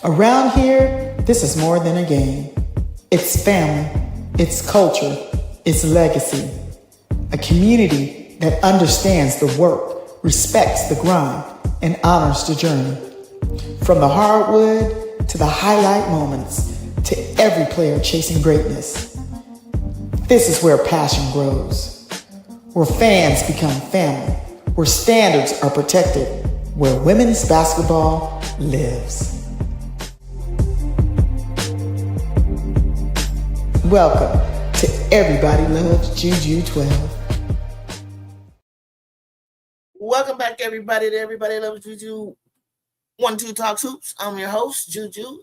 Around here, this is more than a game. It's family, it's culture, it's legacy. A community that understands the work, respects the grind, and honors the journey. From the hardwood to the highlight moments, to every player chasing greatness. This is where passion grows, where fans become family, where standards are protected, where women's basketball lives. Welcome to Everybody Loves JuJu 12. Welcome back, everybody, to Everybody Loves JuJu 12 Talks Hoops. I'm your host, JuJu.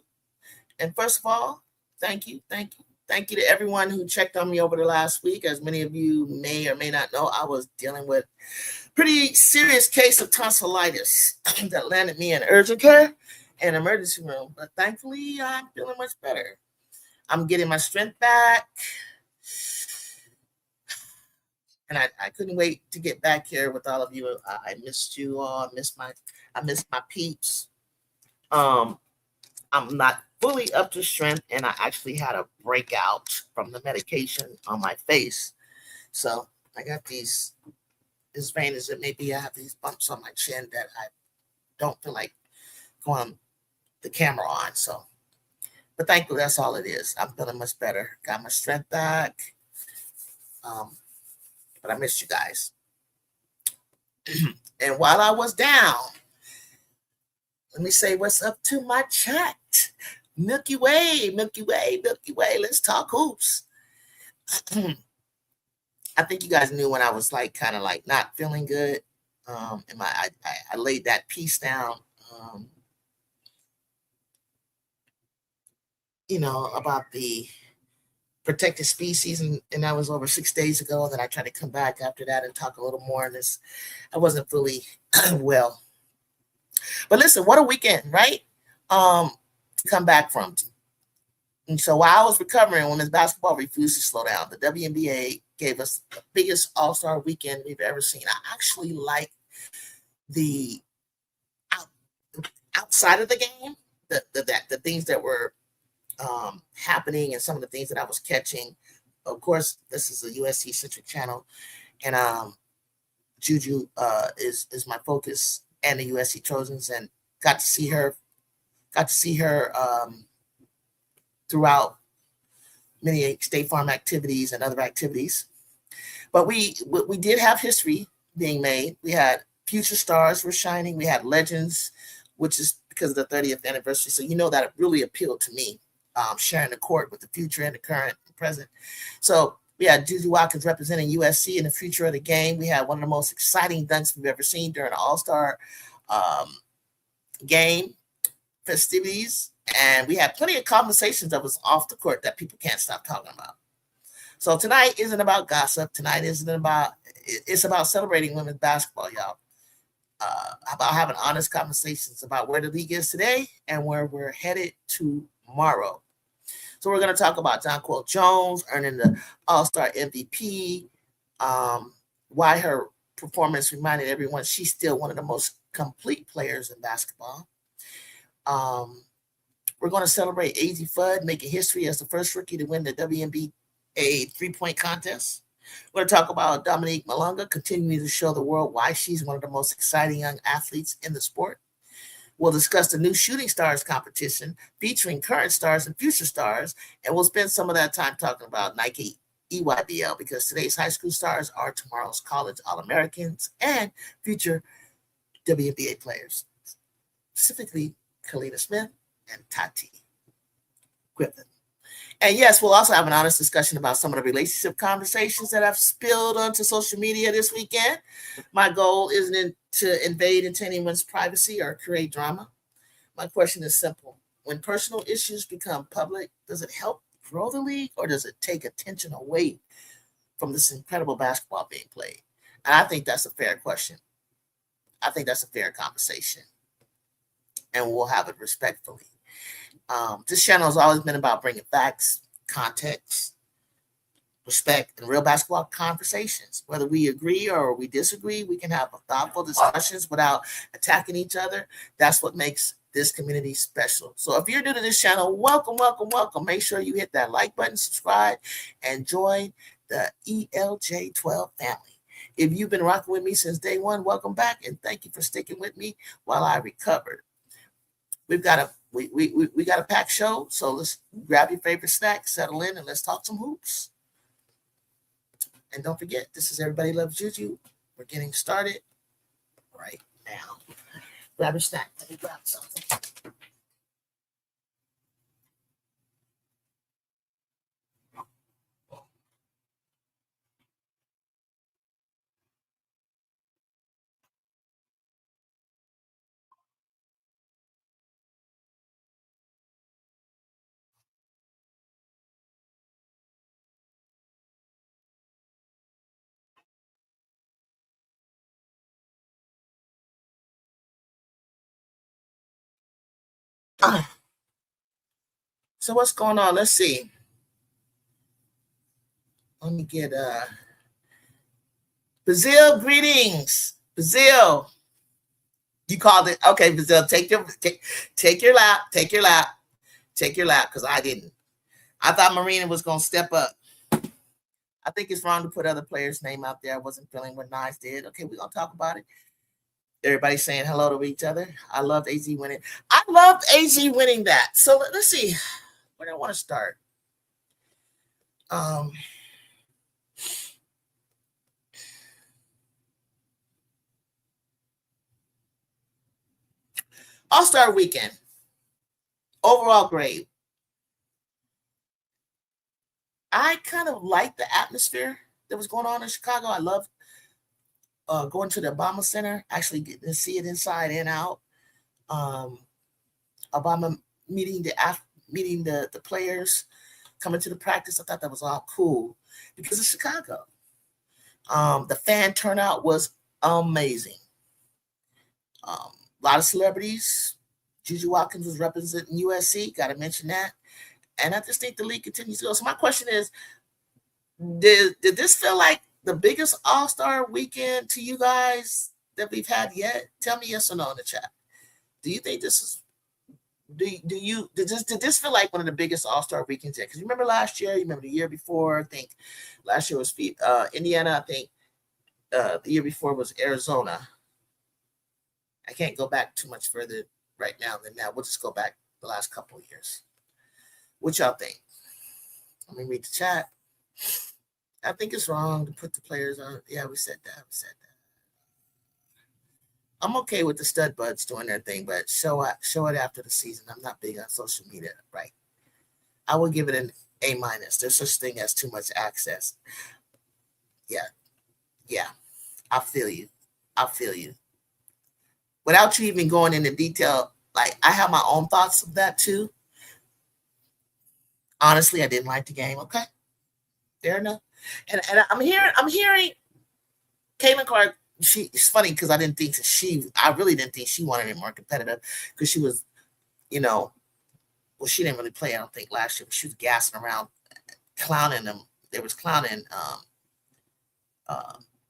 And first of all, thank you to everyone who checked on me over the last week. As many of you may or may not know, I was dealing with a pretty serious case of tonsillitis that landed me in urgent care and emergency room. But thankfully, I'm feeling much better. I'm getting my strength back. And I couldn't wait to get back here with all of you. I missed you all. I missed my peeps. I'm not fully up to strength, and I actually had a breakout from the medication on my face. So I got these, as vain as it may be, I have these bumps on my chin that I don't feel like going the camera on. So, but thankfully, that's all it is. I'm feeling much better. Got my strength back. But I missed you guys. And while I was down, let me say what's up to my chat. Milky Way. Let's talk hoops. I think you guys knew when I was kind of not feeling good. And I laid that piece down. About the protected species, and that was over 6 days ago. And then I tried to come back after that and talk a little more on this. I wasn't fully well. But listen, what a weekend, right? To come back from. And so while I was recovering, women's basketball refused to slow down. The WNBA gave us the biggest All-Star Weekend we've ever seen. I actually like the outside of the game, the things that were happening and some of the things that I was catching. Of course, this is a USC centric channel, and JuJu is my focus, and the USC Trojans, and got to see her throughout many State Farm activities and other activities. But we did have history being made. We had future stars were shining. We had legends, which is because of the 30th anniversary. So that it really appealed to me. Sharing the court with the future and the current and present. So we had JuJu Watkins representing USC in the future of the game. We had one of the most exciting dunks we've ever seen during the All-Star game festivities. And we had plenty of conversations that was off the court that people can't stop talking about. So tonight isn't about gossip. It's about celebrating women's basketball, y'all. About having honest conversations about where the league is today and where we're headed tomorrow. So we're going to talk about Jonquel Jones earning the All-Star MVP, why her performance reminded everyone she's still one of the most complete players in basketball. We're going to celebrate Azzi Fudd making history as the first rookie to win the WNBA three-point contest. We're going to talk about Dominique Malonga continuing to show the world why she's one of the most exciting young athletes in the sport. We'll discuss the new Shooting Stars competition featuring current stars and future stars, and we'll spend some of that time talking about Nike EYBL because today's high school stars are tomorrow's college All-Americans and future WNBA players, specifically Kalina Smith and Tati Griffin. And yes, we'll also have an honest discussion about some of the relationship conversations that I've spilled onto social media this weekend. My goal isn't to invade into anyone's privacy or create drama. My question is simple. When personal issues become public, does it help grow the league or does it take attention away from this incredible basketball being played? And I think that's a fair question. I think that's a fair conversation. And we'll have it respectfully. This channel has always been about bringing facts, context, respect, and real basketball conversations. Whether we agree or we disagree, we can have thoughtful discussions without attacking each other. That's what makes this community special. So if you're new to this channel, welcome, welcome, welcome. Make sure you hit that like button, subscribe, and join the ELJ12 family. If you've been rocking with me since day one, welcome back, and thank you for sticking with me while I recovered. We got a packed show, so let's grab your favorite snack, settle in, and let's talk some hoops. And don't forget, this is Everybody Loves JuJu. We're getting started right now. Grab your snack. Let me grab something. So what's going on? Let's see. Let me get Brazil, greetings. Brazil. You called it. Okay, Brazil, take your lap. Take your lap. Take your lap, because I didn't. I thought Marina was gonna step up. I think it's wrong to put other players' name out there. I wasn't feeling what Nice did. Okay, we're gonna talk about it. Everybody's saying hello to each other. I loved AZ winning. I loved AZ winning that. So let's see. Where do I want to start? All-Star Weekend. Overall grade. I kind of liked the atmosphere that was going on in Chicago. I loved going to the Obama Center, actually getting to see it inside and out. Obama meeting the players, coming to the practice. I thought that was all cool because it's Chicago. The fan turnout was amazing. A lot of celebrities. JuJu Watkins was representing USC. Got to mention that. And I just think the league continues to go. So my question is, did this feel like the biggest All-Star weekend to you guys that we've had yet? Tell me yes or no in the chat. Do you think this is did this feel like one of the biggest All-Star weekends yet? Because you remember last year, you remember the year before, I think last year was Indiana, I think the year before was Arizona. I can't go back too much further right now than that. We'll just go back the last couple of years. What y'all think? Let me read the chat. I think it's wrong to put the players on. Yeah, we said that. I'm okay with the stud buds doing their thing, but show it after the season. I'm not big on social media, right? I will give it an A-. There's such thing as too much access. Yeah. I feel you. Without you even going into detail, like I have my own thoughts of that too. Honestly, I didn't like the game. Okay, fair enough. And I'm hearing Caitlin Clark. It's funny because I really didn't think she wanted it more competitive because she was, she didn't really play, I don't think, last year, but she was gassing around, clowning them. There was clowning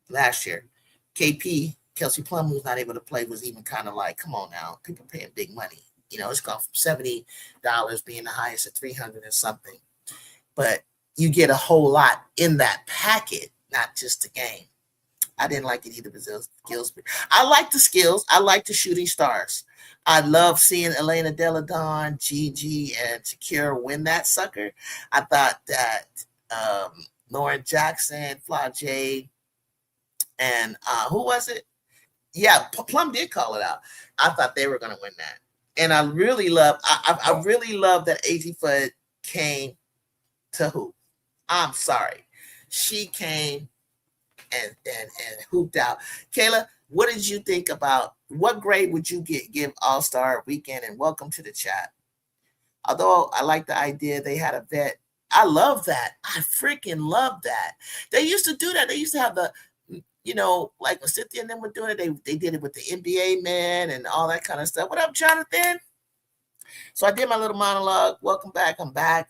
last year. KP, Kelsey Plum, who's not able to play, was even kind of like, come on now, people paying big money. It's gone from $70 being the highest at $300 and something. But you get a whole lot in that packet, not just the game. I didn't like it either. Brazil's skills. I like the skills. I like the shooting stars. I love seeing Elena, Delle, Donne, Gigi, and Shakira win that sucker. I thought that Lauren Jackson, Flau'jae, and who was it? Yeah, Plum did call it out. I thought they were going to win that. And I really love, I really love that Azzi Fudd came to hoop. I'm sorry. She came and hooped out. Kayla, what did you think about, what grade would you give All-Star Weekend? And welcome to the chat. Although I like the idea they had a vet. I love that. I freaking love that. They used to do that. They used to have the, like when Cynthia and them were doing it, they did it with the NBA man and all that kind of stuff. What up, Jonathan? So I did my little monologue. Welcome back. I'm back.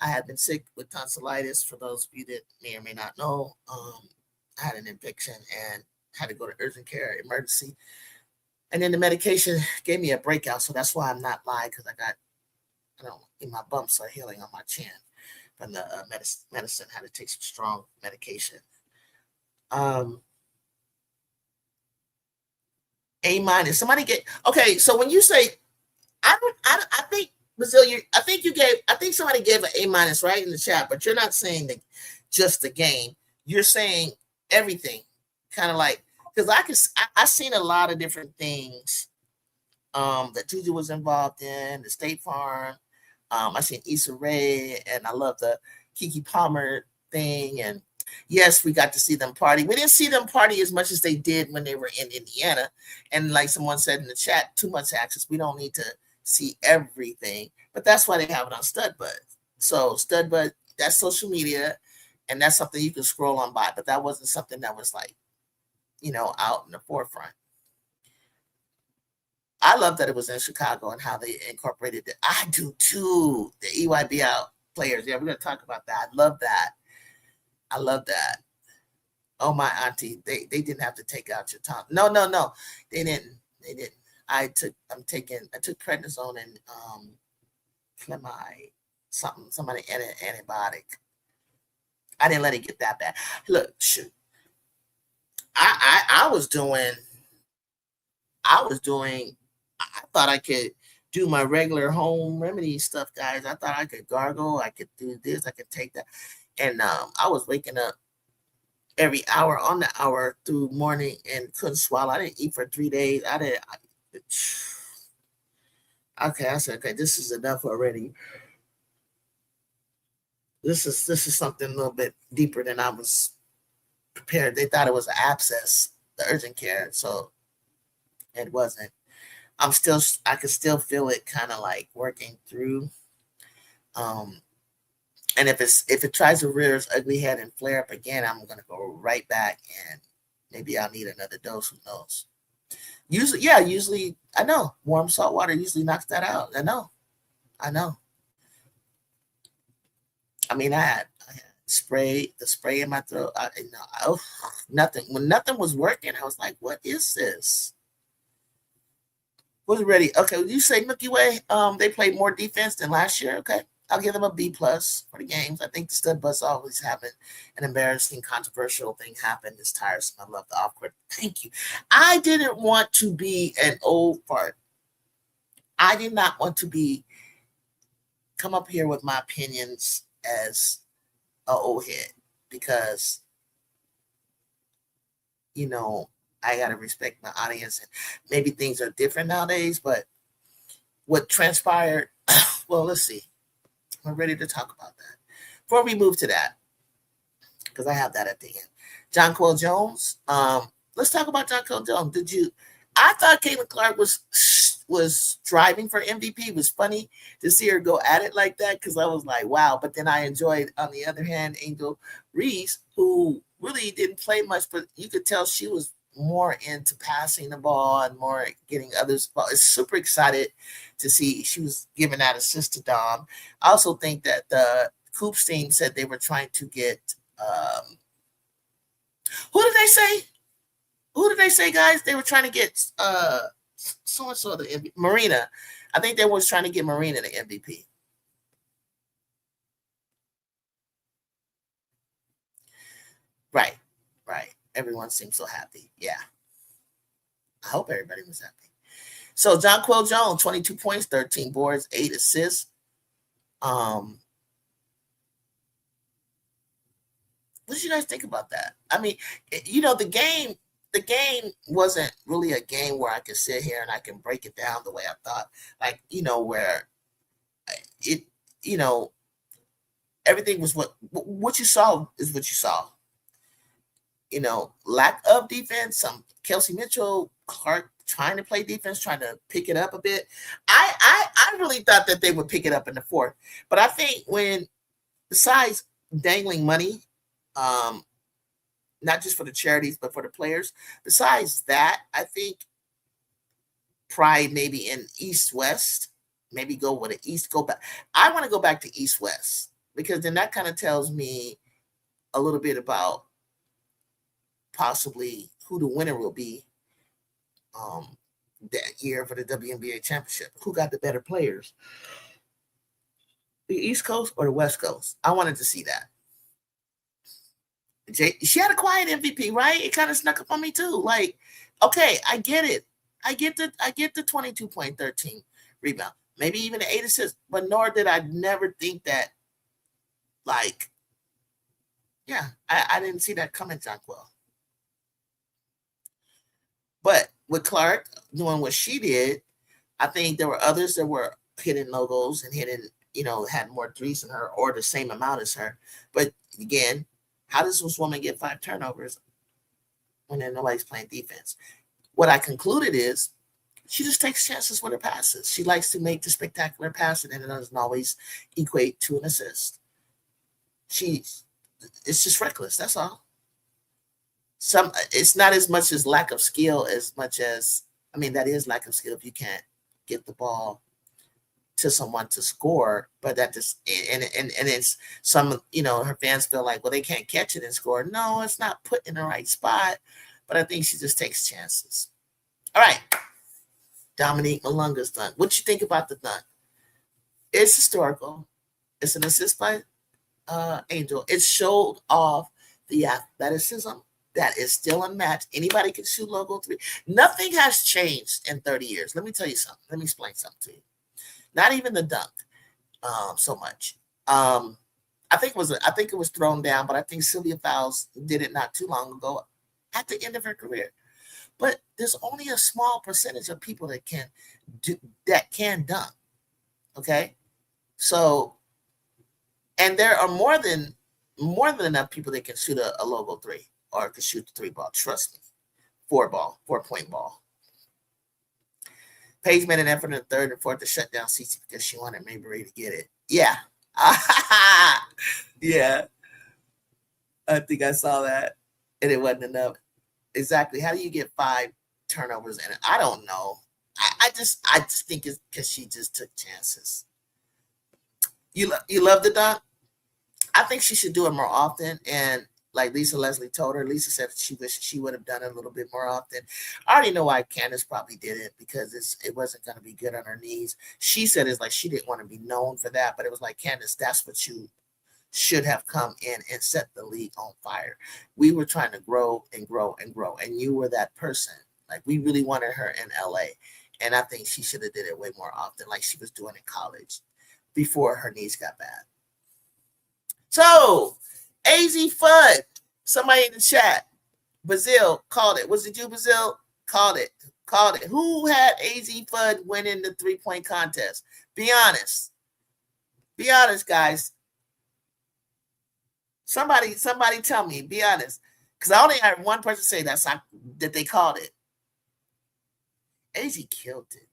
I had been sick with tonsillitis. For those of you that may or may not know, I had an infection and had to go to urgent care, emergency. And then the medication gave me a breakout. So that's why I'm not live, because my bumps are healing on my chin from the medicine. Had to take some strong medication. A minus. Somebody get okay. So when you say, I think Brazil, I think somebody gave an A minus right in the chat, but you're not saying that just the game. You're saying everything, kind of like, because I seen a lot of different things that JuJu was involved in, the State Farm. I seen Issa Rae, and I love the Keke Palmer thing. And yes, we got to see them party. We didn't see them party as much as they did when they were in Indiana. And like someone said in the chat, too much access. We don't need to see everything, but that's why they have it on StudBud. So StudBud, that's social media, and that's something you can scroll on by. But that wasn't something that was like, out in the forefront. I love that it was in Chicago and how they incorporated it. I do too. The EYBL players. Yeah, we're going to talk about that. I love that. Oh, my auntie. They didn't have to take out your tongue. No. They didn't. I took prednisone and somebody antibiotic. I didn't let it get that bad. Look, shoot. I thought I could do my regular home remedy stuff, guys. I thought I could gargle, I could do this, I could take that. And I was waking up every hour on the hour through morning and couldn't swallow. I didn't eat for 3 days. I said, okay, this is enough already. This is something a little bit deeper than I was prepared. They thought it was an abscess, the urgent care, so it wasn't. I could still feel it kind of like working through. And if it tries to rear its ugly head and flare up again, I'm gonna go right back, and maybe I'll need another dose. Who knows? Usually I know warm salt water usually knocks that out. I know. I mean, I had the spray in my throat. Nothing. When nothing was working, I was like, "What is this?" Was ready. Okay, you say Milky Way. They played more defense than last year. Okay, I'll give them a B+ for the games. I think the StudBuds always happen. An embarrassing, controversial thing happened. It's tiresome. I love the awkward. Thank you. I didn't want to be an old fart. I did not want to come up here with my opinions as an old head, because I got to respect my audience, and maybe things are different nowadays, but what transpired, well, let's see. I'm ready to talk about that. Before we move to that, because I have that at the end. Jonquel Jones. Let's talk about Jonquel Jones. I thought Caitlin Clark was driving for MVP. It was funny to see her go at it like that, because I was like, wow. But then I enjoyed, on the other hand, Angel Reese, who really didn't play much, but you could tell she was more into passing the ball and more getting others ball. It's super excited to see she was giving that assist to Dom. I also think that the Coops team said they were trying to get who did they say, guys? They were trying to get so-and-so the MVP. Marina. I think they was trying to get Marina the MVP. Right. Everyone seems so happy. Yeah. I hope everybody was happy. So Jonquel Jones, 22 points, 13 boards, 8 assists. What did you guys think about that? I mean, the game wasn't really a game where I could sit here and I can break it down the way I thought. Like, where it, everything was what you saw is what you saw. Lack of defense, some Kelsey Mitchell, Clark trying to play defense, trying to pick it up a bit. I really thought that they would pick it up in the fourth. But I think besides dangling money, not just for the charities, but for the players, besides that, I think pride maybe in East-West, maybe go with an East, go back. I want to go back to East-West. because then that kind of tells me a little bit about possibly who the winner will be that year for the WNBA championship. Who got the better players? The East Coast or the West Coast? I wanted to see that. She had a quiet MVP, right? It kind of snuck up on me too. Like, okay, I get it. I get the 22.13 rebound, maybe even the 8 assists, but nor did I never think that, like, yeah, I didn't see that coming, Jonquel. But with Clark doing what she did, I think there were others that were hitting logos and hitting, had more threes than her or the same amount as her. But again, how does this woman get 5 turnovers when nobody's playing defense? What I concluded is she just takes chances with her passes. She likes to make the spectacular pass, and it doesn't always equate to an assist. It's just reckless. That's all. It's not as much as lack of skill as much as, that is lack of skill if you can't get the ball to someone to score, but that just, and it's some, her fans feel like, well, they can't catch it and score. No, it's not put in the right spot, but I think she just takes chances. All right. Dominique Malonga's dunk. What you think about the dunk? It's historical. It's an assist by Angel. It showed off the athleticism that is still unmatched. Anybody can shoot logo 3. Nothing has changed in 30 years. Let me tell you something. Let me explain something to you. Not even the dunk so much. I think it was thrown down, but I think Sylvia Fowles did it not too long ago at the end of her career. But there's only a small percentage of people that can dunk. Okay? So, and there are more than enough people that can shoot a logo 3 or can shoot the 3 ball. Trust me. 4-point ball. Paige made an effort in the third and fourth to shut down Cece because she wanted Mayberry to get it. Yeah. Yeah. I think I saw that. And it wasn't enough. Exactly. How do you get 5 turnovers in it? I don't know. I just think it's because she just took chances. You love the dunk? I think she should do it more often. And like Lisa Leslie told her, Lisa said she wished she would have done it a little bit more often. I already know why Candace probably did it, because it wasn't going to be good on her knees. She said it's like she didn't want to be known for that, but it was like, Candace, that's what you should have come in and set the league on fire. We were trying to grow and grow and grow, and you were that person. Like, we really wanted her in LA, and I think she should have did it way more often, like she was doing in college before her knees got bad. So, Azzi Fudd, somebody in the chat, Brazil called it. Was it you, Brazil? Called it. Who had Azzi Fudd winning the 3-point contest? Be honest. Be honest, guys. Somebody tell me. Be honest. Because I only heard one person say that they called it. Azzi killed it.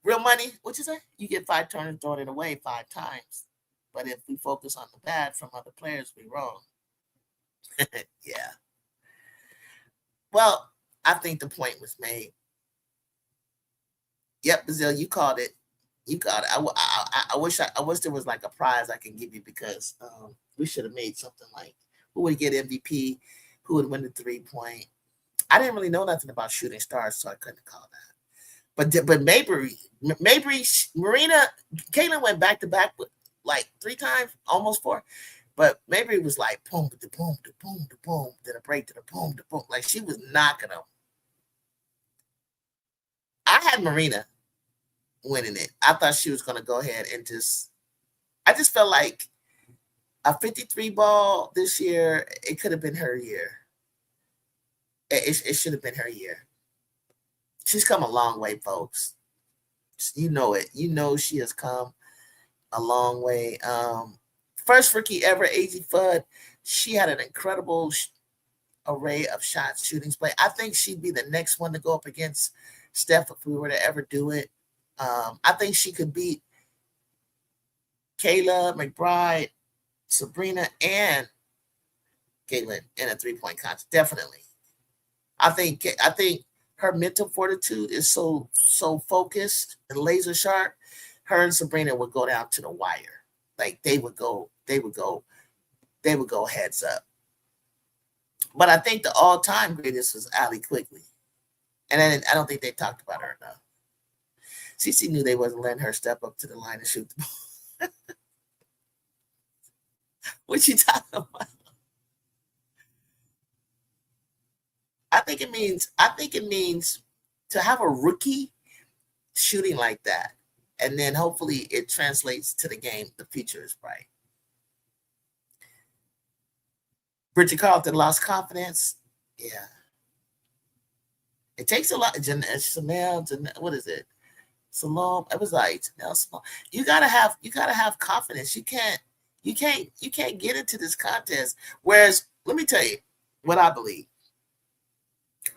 Real money, what you say? You get 5 turns, throwing it away 5 times. But if we focus on the bad from other players, we're wrong. Yeah. Well, I think the point was made. Yep, Brazil, you called it. I wish there was like a prize I can give you, because we should have made something like who would get MVP, who would win the 3-point. I didn't really know nothing about shooting stars, so I couldn't call that. But Mayberry, Marina, Caitlin went back to back with like 3 times, almost 4. But Mayberry was like boom, to boom, to boom, to boom, then a break to the boom, to boom. Like, she was knocking them. I had Marina winning it. I thought she was going to go ahead and I just felt like a 53 ball this year, it could have been her year. It should have been her year. She's come a long way, folks. You know it. You know she has come a long way. First rookie ever, Azzi Fudd. She had an incredible array of shots, shootings, play. I think she'd be the next one to go up against Steph if we were to ever do it. I think she could beat Kayla, McBride, Sabrina, and Caitlin in a 3-point contest. Definitely. I think her mental fortitude is so focused and laser sharp. her and Sabrina would go down to the wire. Like they would go heads up. But I think the all-time greatest was Allie Quigley. And I don't think they talked about her enough. CeCe knew they wasn't letting her step up to the line and shoot the ball. What you talking about? I think it means to have a rookie shooting like that, and then hopefully it translates to the game. The future is bright. Bridget Carlton lost confidence. Yeah. It takes a lot. Chanel, what is it? Salome. It was like Chanel Salome. You gotta have confidence. You can't get into this contest. Whereas, let me tell you what I believe.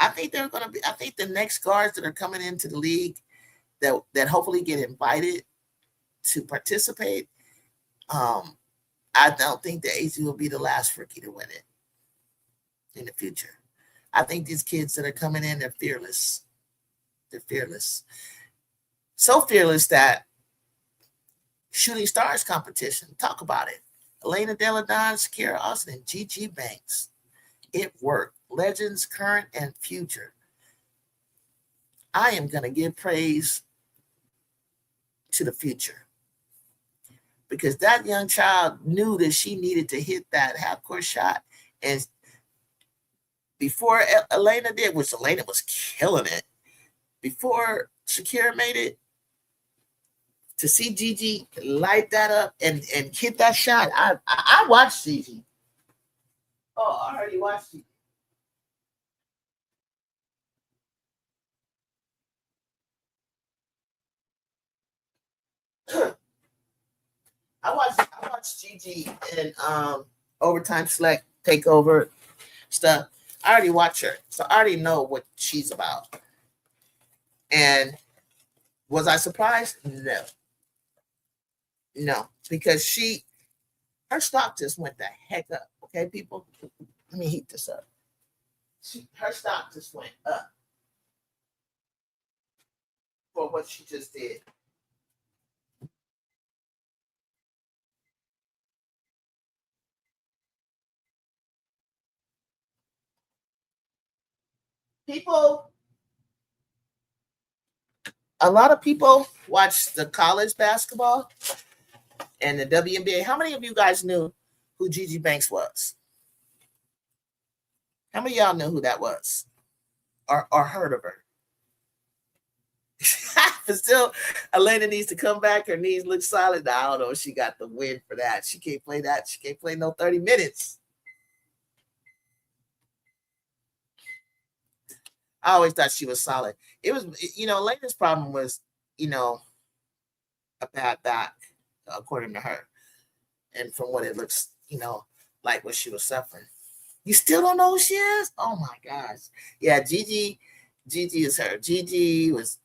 I think the next guards that are coming into the league that hopefully get invited to participate. I don't think the Azzi will be the last rookie to win it in the future. I think these kids that are coming in, they're fearless. They're fearless. So fearless that Shooting Stars competition, talk about it. Elena, Delle, Donne, Shakira, Austin, and JuJu Banks. It worked. Legends, current and future. I am going to give praise to the future because that young child knew that she needed to hit that half-court shot. And before Elena did, which Elena was killing it, before Shakira made it, to see JuJu light that up and hit that shot, I watched JuJu. Oh, I already watched JuJu. I watched JuJu and Overtime Select Takeover stuff. I already watched her, so I already know what she's about. And was I surprised? No, because her stock just went the heck up. Okay, people, let me heat this up. Her stock just went up for what she just did. A lot of people watch the college basketball and the WNBA. How many of you guys knew who JuJu Banks was? How many of y'all knew who that was or heard of her? But still, Elena needs to come back. Her knees look solid. I don't know if she got the win for that. She can't play that. She can't play no 30 minutes. I always thought she was solid. It was, Elena's problem was, a bad back, according to her. And from what it looks, like what she was suffering. You still don't know who she is? Oh my gosh. Yeah, JuJu is her. JuJu's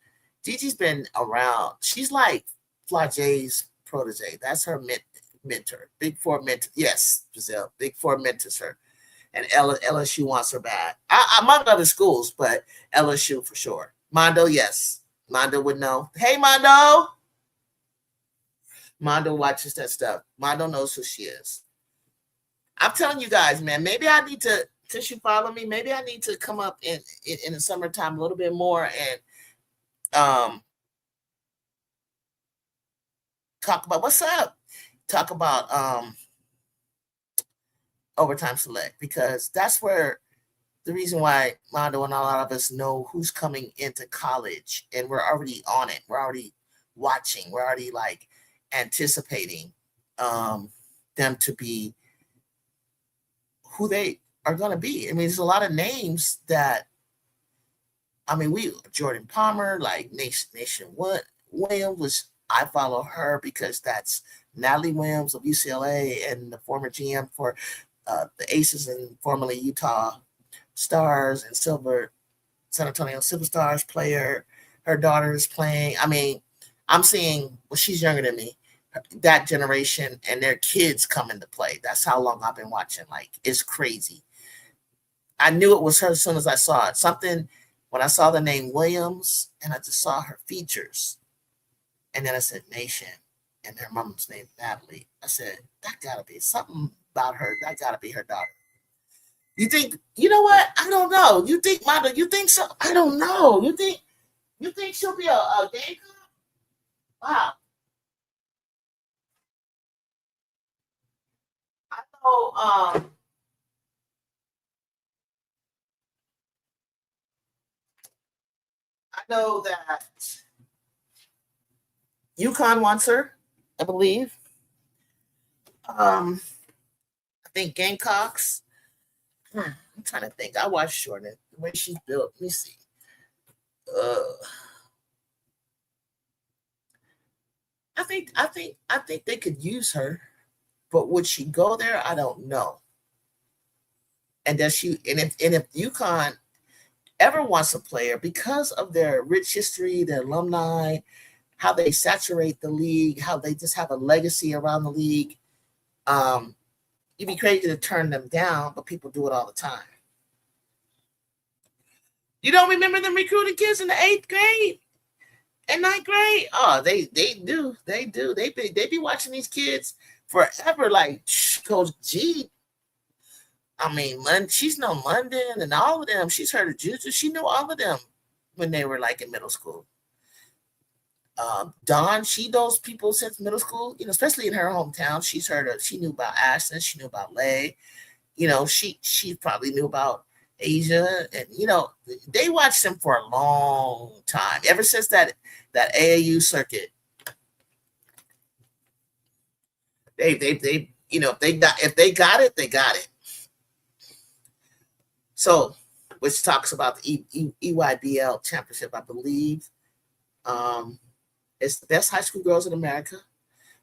been around. She's like Flage's protege. That's her mentor. Big Four mentor. Yes, Brazil. Big Four mentors her. And LSU wants her back. Among other schools, but LSU for sure. Mondo, yes. Mondo would know. Hey, Mondo. Mondo watches that stuff. Mondo knows who she is. I'm telling you guys, man, maybe I need to, since you follow me, maybe I need to come up in the summertime a little bit more and talk about what's up. Talk about Overtime Select, because that's where the reason why Mondo and a lot of us know who's coming into college, and we're already on it. We're already watching. We're already like anticipating them to be who they are going to be. I mean, there's a lot of names that, Jordan Palmer, like Nation Williams, which I follow her because that's Natalie Williams of UCLA and the former GM for the Aces and formerly Utah Stars and San Antonio Silver Stars player. Her daughter is playing. I'm seeing, well, she's younger than me, that generation and their kids come into play. That's how long I've been watching. Like, it's crazy. I knew it was her as soon as I saw it. When I saw the name Williams and I just saw her features, And then I said, Nation. And her mom's name, Natalie. I said, that gotta be something about her. That gotta be her daughter. You think, you know what? I don't know. You think, Manda, you think so? I don't know. You think she'll be a Gamecock? Wow. I know, I know that UConn wants her, I believe. I think Gamecocks. I'm trying to think. I watched Jordan. The way she's built. Let me see. I think they could use her, but would she go there? I don't know. And does she? And if UConn ever wants a player because of their rich history, their alumni, how they saturate the league, how they just have a legacy around the league, you'd be crazy to turn them down, but people do it all the time. You don't remember them recruiting kids in the 8th grade and 9th grade? Oh, they do. They do. They be watching these kids forever. Like Coach G. I mean, she's known London and all of them. She's heard of JuJu. She knew all of them when they were like in middle school. Donne, she knows people since middle school, you know, especially in her hometown. She knew about Ashton, she knew about Lay, you know, she probably knew about Asia, and you know, they watched them for a long time, ever since that AAU circuit. They you know, if they got it, they got it. So, which talks about the EYBL Championship, I believe. It's the best high school girls in America.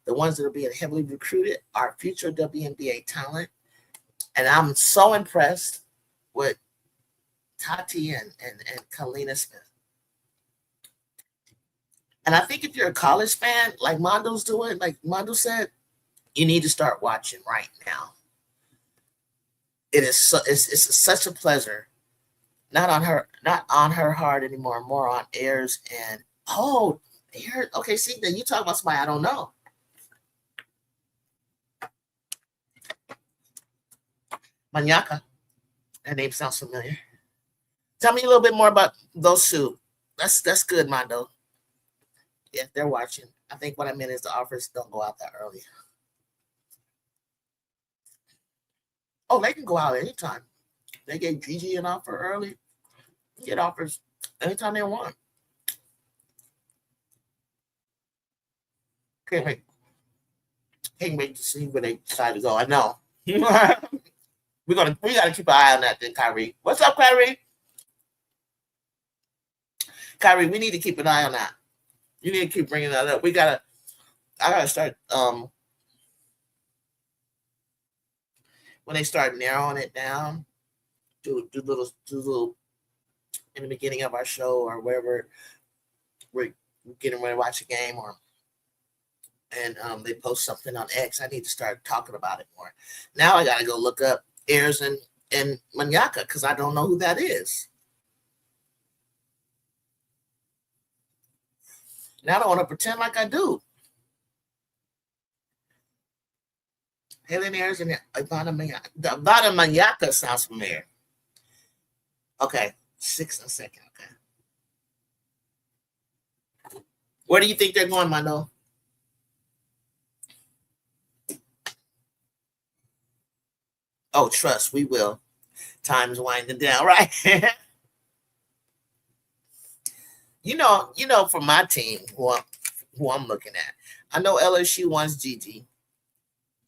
The ones that are being heavily recruited are future WNBA talent. And I'm so impressed with Tati and Kalina Smith. And I think if you're a college fan, like Mondo's doing, like Mondo said, you need to start watching right now. It's such a pleasure. Not on her heart anymore, more on Ayers and okay, see, then you talk about somebody I don't know. Manyaka. That name sounds familiar. Tell me a little bit more about those two. That's good, Mondo. Yeah, they're watching. I think what I meant is the offers don't go out that early. Oh, they can go out anytime. They gave Gigi an offer early. Get offers anytime they want. Can't wait to see where they decide to go. I know. we gotta keep an eye on that then, Kyrie. What's up, Kyrie? Kyrie, we need to keep an eye on that. You need to keep bringing that up. I gotta start when they start narrowing it down, do little in the beginning of our show or wherever we're getting ready to watch a game and they post something on X. I need to start talking about it more. Now I got to go look up Ayers and Manyaka because I don't know who that is. Now I don't want to pretend like I do. Helen Ayers and Ivana Manyaka sounds familiar. Okay, 6 a second. Okay. Where do you think they're going, Mano? Oh, trust, we will. Time's winding down, right? you know, for my team, who I'm looking at, I know LSU wants Gigi.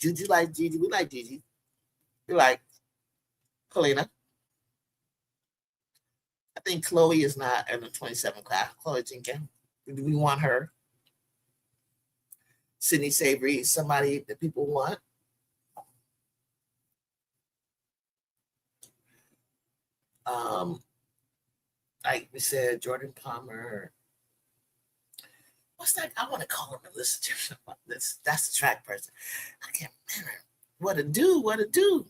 JuJu like Gigi. We like Gigi. We like Kalina. I think Chloe is not in the 27 class. Chloe Jonquel. Do we want her? Sydney Savory is somebody that people want. Like we said, Jordan Palmer. What's that? I want to call him and listen to him about this. That's the track person. I can't remember. What a do.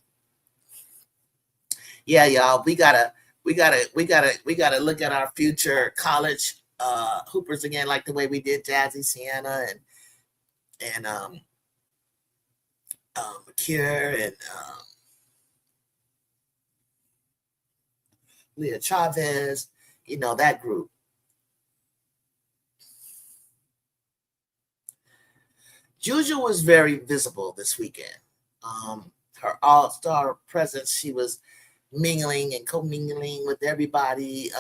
Yeah, y'all. We gotta look at our future college hoopers again, like the way we did Jazzy, Sienna, and Shakira and Leah Chavez, that group. JuJu was very visible this weekend. Her all-star presence, she was mingling and co-mingling with everybody.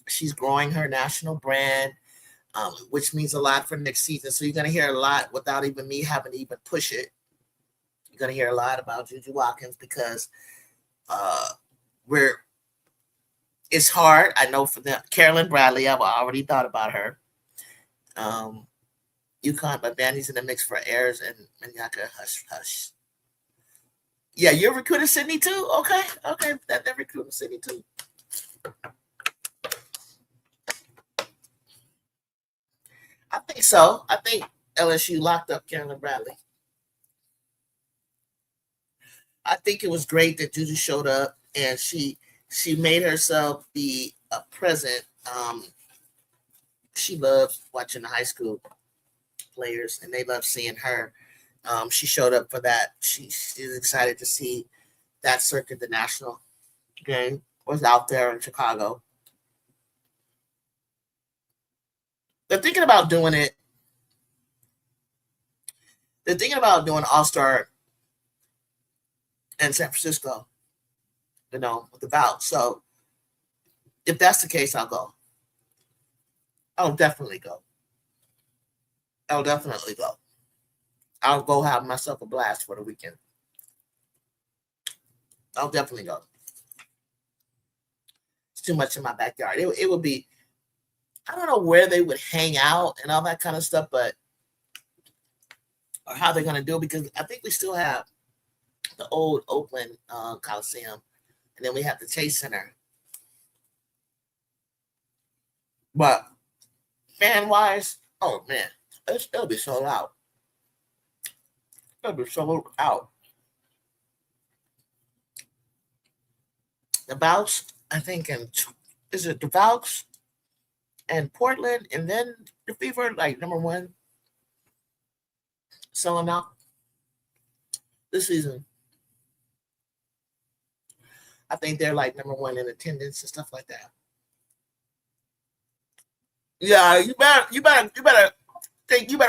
She's growing her national brand, which means a lot for next season. So you're going to hear a lot without even me having to even push it. You're going to hear a lot about JuJu Watkins because it's hard. I know for them. Carolyn Bradley, I've already thought about her. UConn, but Vandy's in the mix for Ayers and Manyaka. Hush. Yeah, you're recruiting Sydney too? Okay. They're recruiting Sydney too. I think so. I think LSU locked up Carolyn Bradley. I think it was great that JuJu showed up and she made herself be a present. She loves watching the high school players and they love seeing her. She showed up for that. She's excited to see that circuit. The national game was out there in Chicago. They're thinking about doing it. They're thinking about doing All-Star in San Francisco, with the bout. So if that's the case, I'll go. I'll definitely go. I'll go have myself a blast for the weekend. I'll definitely go. It's too much in my backyard. It would be, I don't know where they would hang out and all that kind of stuff, or how they're going to do it, because I think we still have the old Oakland Coliseum, and then we have the Chase Center. But fan-wise, oh man, it'll be sold out. It'll be sold out. The bouts, I think, is it the bouts and Portland, and then the Fever, like number one, selling out this season. I think they're like number one in attendance and stuff like that. Yeah, you better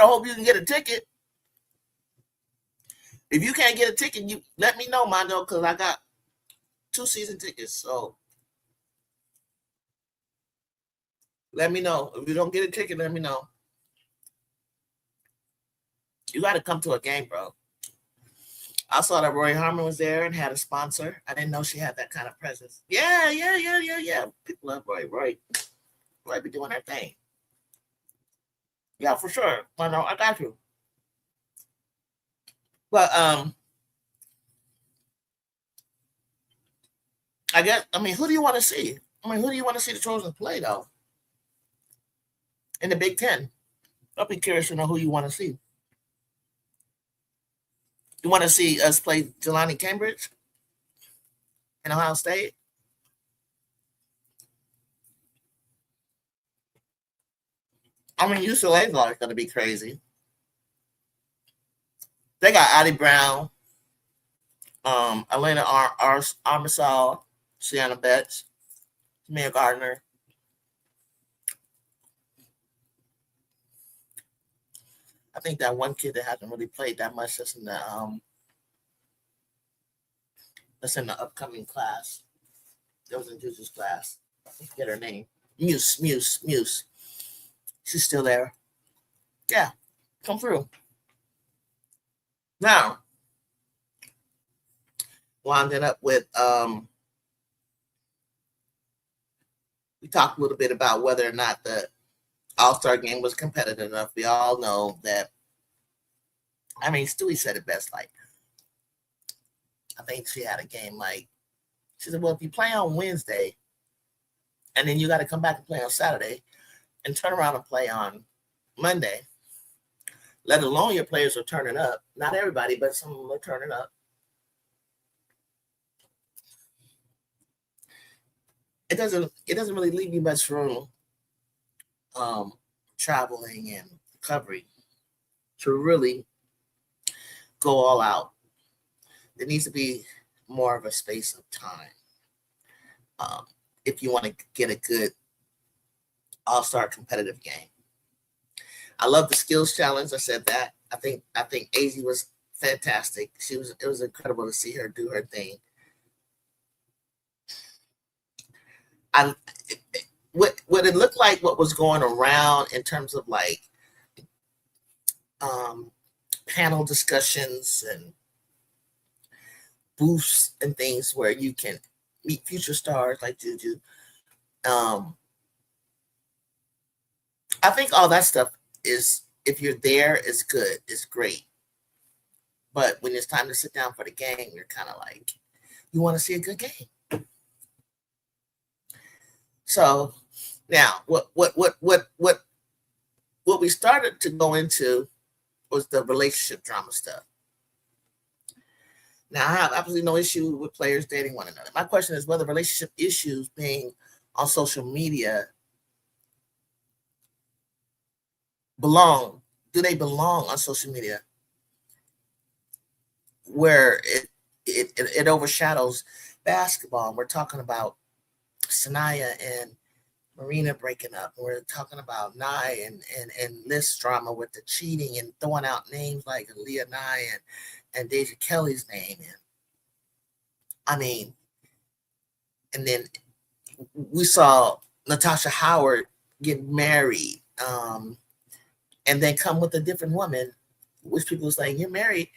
hope you can get a ticket. If you can't get a ticket, you let me know, Mondo, because I got 2 season tickets. So let me know. If you don't get a ticket, let me know. You got to come to a game, bro. I saw that Roy Harmon was there and had a sponsor. I didn't know she had that kind of presence. Yeah. People love Roy. Roy be doing her thing. Yeah, for sure. I got you. But who do you want to see? Who do you want to see the Trojans play though? In the Big Ten. I'll be curious to know who you want to see. You want to see us play Jelani Cambridge in Ohio State? UCLA's always going to be crazy. They got Addie Brown, Elena Armisal, Sienna Betts, Mia Gardner. I think that one kid that hasn't really played that much that's in the upcoming class. That was in JuJu's class. I forget her name. Muse. She's still there. Yeah, come through. Now, winding up with we talked a little bit about whether or not the All-Star game was competitive enough. We all know that. Stewie said it best. Like, I think she had a game like, she said, well, if you play on Wednesday and then you got to come back and play on Saturday and turn around and play on Monday, let alone your players are turning up. Not everybody, but some of them are turning up. It doesn't really leave you much room traveling and recovery to really go all out. There needs to be more of a space of time if you want to get a good all-star competitive game. I love the skills challenge. I said that. I think Azzi was fantastic. It was incredible to see her do her thing. What it looked like, what was going around in terms of like panel discussions and booths and things where you can meet future stars like JuJu. I think all that stuff is, if you're there, it's good, it's great. But when it's time to sit down for the game, you're kind of like, you want to see a good game. So now, what we started to go into was the relationship drama stuff. Now, I have absolutely no issue with players dating one another. My question is whether relationship issues being on social media do they belong on social media where it overshadows basketball? And we're talking about Sanaya and Marina breaking up. We're talking about Nye and Liz drama with the cheating and throwing out names like Leah Nye and Deja Kelly's name. And I mean, and then we saw Natasha Howard get married, and then come with a different woman, which people was like, you're married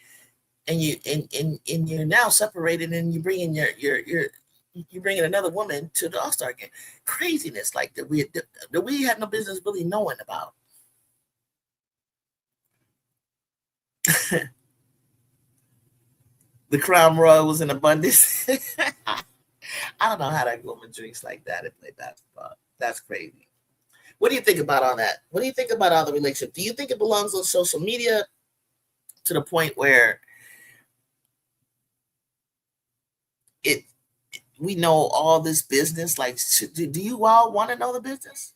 and you're now separated, and you're bringing you're bringing another woman to the All-Star game. Craziness like that we had no business really knowing about. The Crown Royal was in abundance. I don't know how that woman drinks like that and play basketball. That's crazy. What do you think about all that? What do you think about all the relationship? Do you think it belongs on social media to the point where we know all this business? Like, do you all want to know the business?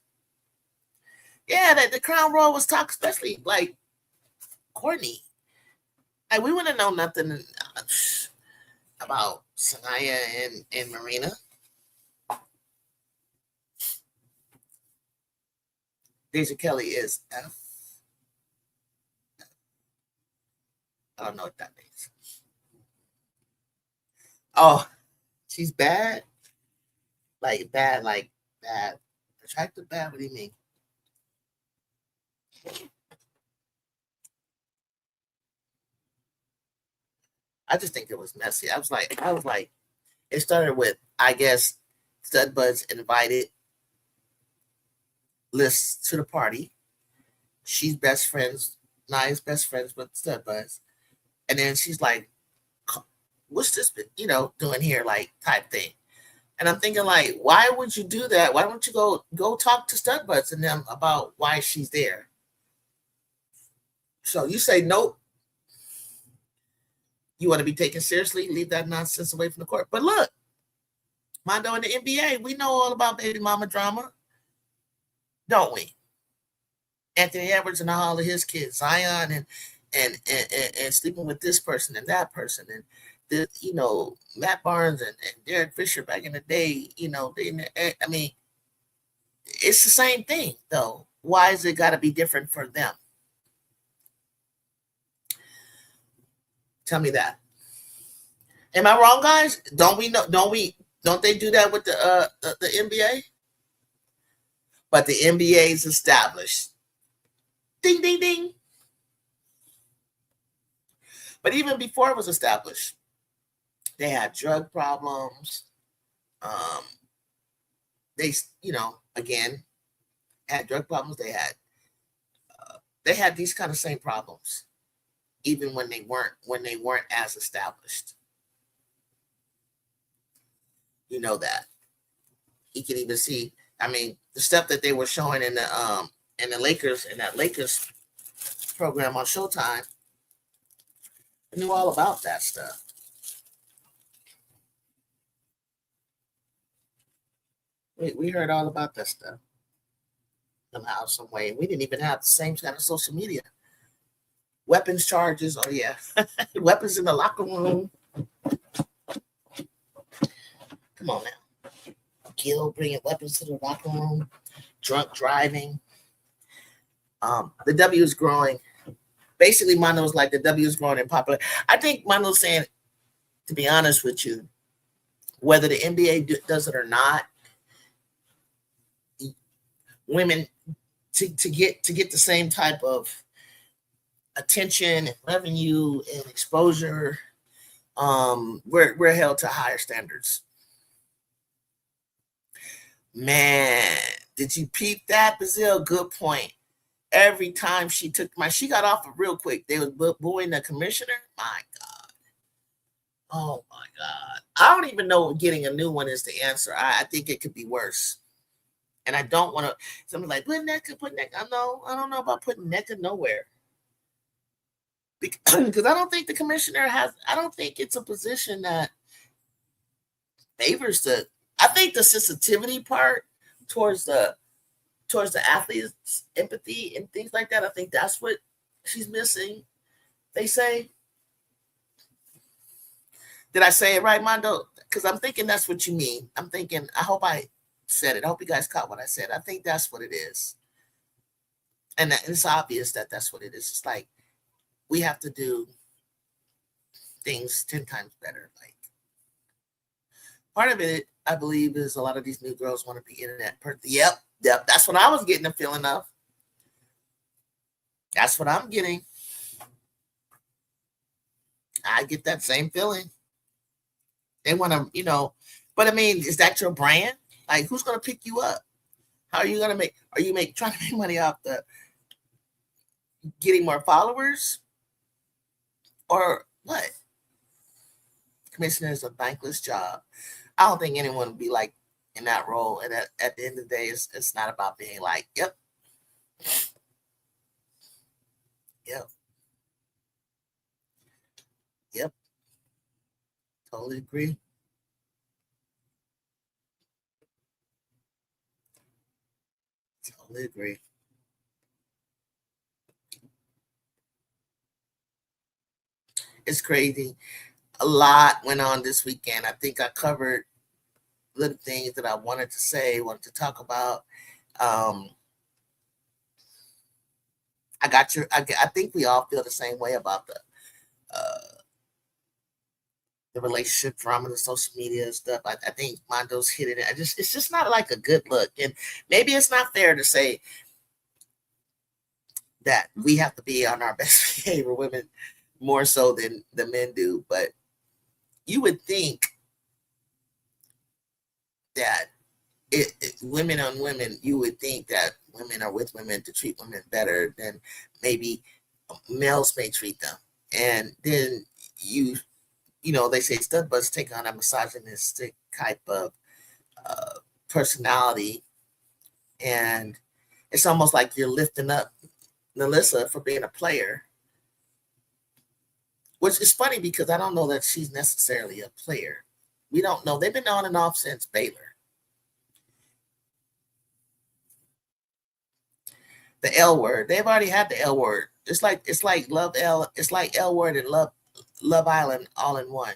Yeah, that the Crown Royal was talking, especially like Courtney. Like, we wouldn't know nothing about Sanaya and Marina. Deja Kelly is F. I don't know what that means. Oh, she's bad? Like bad, like bad. Attractive bad? What do you mean? I just think it was messy. I was like, it started with, I guess, Stud Buds invited Liz to the party. She's best friends, Nia's best friends with Stud Buds. And then she's like, what's this, doing here, like, type thing. And I'm thinking, like, why would you do that? Why don't you go talk to Stud Buds and them about why she's there? So you say, nope. You want to be taken seriously? Leave that nonsense away from the court. But look, Mondo in the NBA, we know all about baby mama drama, don't we? Anthony Edwards and all of his kids, Zion and sleeping with this person and that person, and Matt Barnes and Derek Fisher back in the day. I mean, it's the same thing though. Why is it got to be different for them? Tell me that. Am I wrong, guys? Don't they do that with the NBA? But the NBA is established. Ding, ding, ding. But even before it was established, they had drug problems. They, again, had drug problems. They had these kind of same problems, even when they weren't as established. You know that. You can even see, I mean, the stuff that they were showing in the Lakers, in that Lakers program on Showtime. I knew all about that stuff. We heard all about that stuff. somehow, some way. We didn't even have the same kind of social media. Weapons charges, oh yeah. Weapons in the locker room. Come on now. Kill, bringing weapons to the locker room. Drunk driving. The W is growing. Basically, Mano's like the W is growing in popular. I think Mano's saying, to be honest with you, whether the NBA does it or not, women to get the same type of attention and revenue and exposure, we're held to higher standards. Man, did you peep that, Brazil? Good point. Every time she got off it real quick. They was booing the commissioner. My God. Oh my God. I don't even know if getting a new one is the answer. I think it could be worse. And I don't want to, somebody's like, put neck. I don't know about putting neck nowhere. Because I don't think the commissioner I don't think it's a position that favors I think the sensitivity part towards the athlete's empathy and things like that, I think that's what she's missing, they say. Did I say it right, Mondo? Because I'm thinking that's what you mean. I'm thinking, I hope I said it. I hope you guys caught what I said. I think that's what it is. And it's obvious that that's what it is. It's like we have to do things 10 times better. Like, part of it, I believe, is a lot of these new girls want to be internet. Yep. That's what I was getting a feeling of. That's what I'm getting. I get that same feeling. They want to, but I mean, is that your brand? Like, who's going to pick you up? How are you going to trying to make money off the getting more followers? Or what? Commissioner is a thankless job. I don't think anyone would be like in that role. And at the end of the day, it's not about being like, yep. Totally agree. Totally agree. It's crazy. A lot went on this weekend. I think I covered little things that I wanted to say, wanted to talk about. I think we all feel the same way about the relationship drama, the social media and stuff. I think Mondo's hitting it. It's just not like a good look. And maybe it's not fair to say that we have to be on our best behavior, women more so than the men do. But you would think that women on women, you would think that women are with women to treat women better than maybe males may treat them. And then they say stud butts take on a misogynistic type of personality. And it's almost like you're lifting up Melissa for being a player. Which is funny because I don't know that she's necessarily a player. We don't know. They've been on and off since Baylor. The L word. They've already had the L word. It's like Love L. It's like L word and Love Island all in one.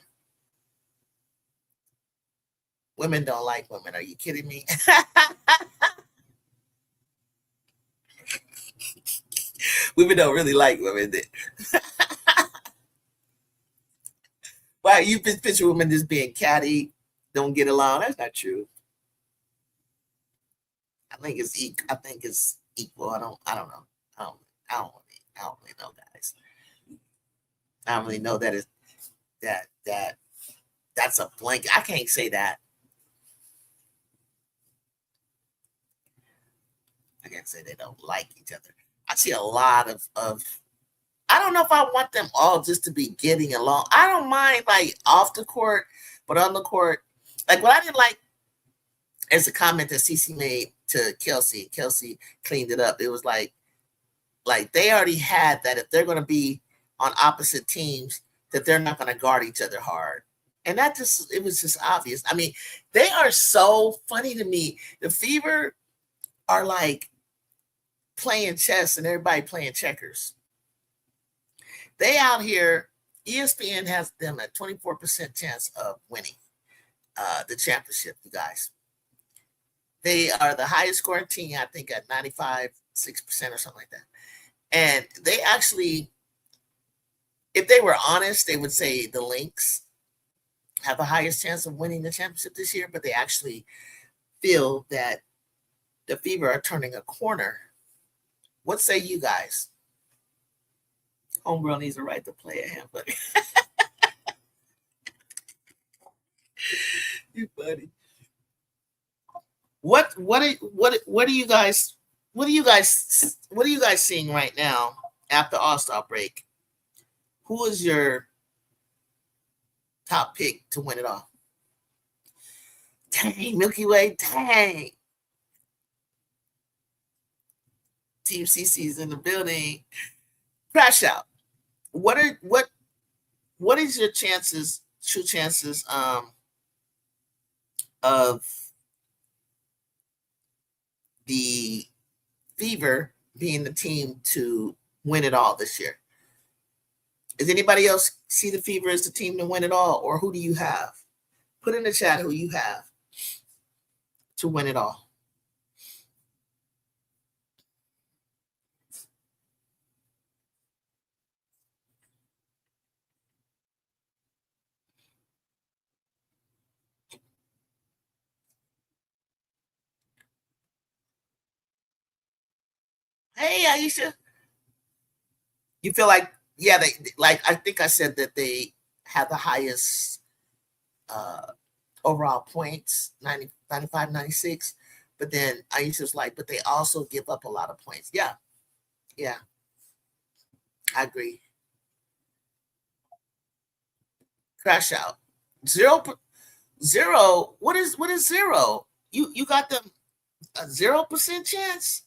Women don't like women. Are you kidding me? Women don't really like women. Wow, you picture women just being catty, don't get along. That's not true. I think it's equal. I don't know. I don't really know, guys. I don't really know that is that's a blanket. I can't say that. I can't say they don't like each other. I see a lot of I don't know if I want them all just to be getting along. I don't mind like off the court, but on the court, like what I didn't like is the comment that Cece made to Kelsey. Kelsey cleaned it up. It was like they already had that if they're going to be on opposite teams, that they're not going to guard each other hard. And it was just obvious. I mean, they are so funny to me. The Fever are like playing chess and everybody playing checkers. They out here, ESPN has them at 24% chance of winning the championship, you guys. They are the highest scoring team, I think, at 95, 6% or something like that. And they actually, if they were honest, they would say the Lynx have the highest chance of winning the championship this year, but they actually feel that the Fever are turning a corner. What say you guys? Homegirl needs a right to play at him, buddy. You buddy. What are you guys seeing right now after All-Star break? Who is your top pick to win it all? Dang, Milky Way, dang. Team CC's in the building. Crash out. What is your chances, true chances of the Fever being the team to win it all this year? Does anybody else see the Fever as the team to win it all, or who do you have? Put in the chat who you have to win it all. Hey, Aisha. You feel like, yeah, they like, I think I said that they have the highest overall points, 90, 95, 96. But then Aisha's like, but they also give up a lot of points. Yeah. Yeah. I agree. Crash out. Zero. What is zero? You got them a 0% chance?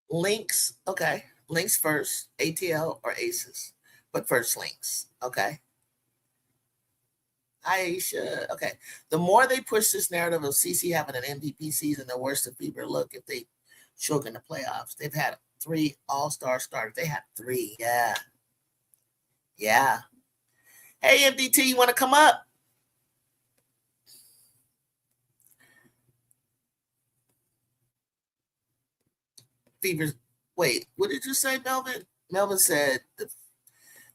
Links, okay. Links first, ATL or Aces, but first Links, okay. Aisha, okay. The more they push this narrative of CC having an MVP season, the worse the Fever look if they choke in the playoffs. They've had 3 All-Star starters. They had 3, yeah. Yeah. Hey, MDT, you want to come up? Fever's, wait, what did you say, Melvin? Melvin said,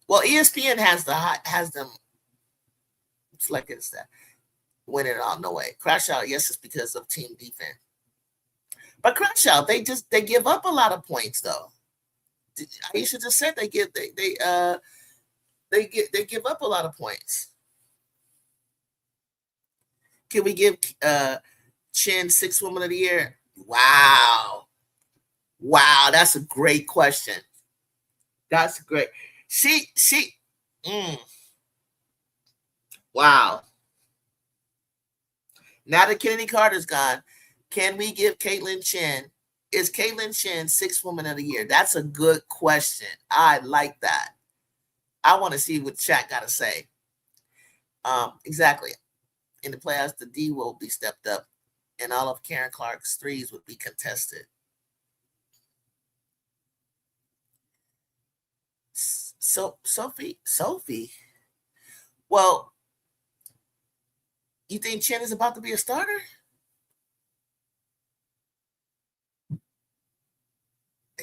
well, ESPN has them like it's that win it all, no way. Crash out, yes, it's because of team defense. But crash out, they give up a lot of points though. Aisha just said they give up a lot of points. Can we give Chin 6th Woman of the Year? Wow, that's a great question. That's great. Wow. Now that Kennedy Carter's gone, can we give Caitlin Chen? Is Caitlin Chen 6th Woman of the Year? That's a good question. I like that. I want to see what Shaq got to say. Exactly. In the playoffs, the D will be stepped up, and all of Karen Clark's threes would be contested. So Sophie. Well, you think Chen is about to be a starter?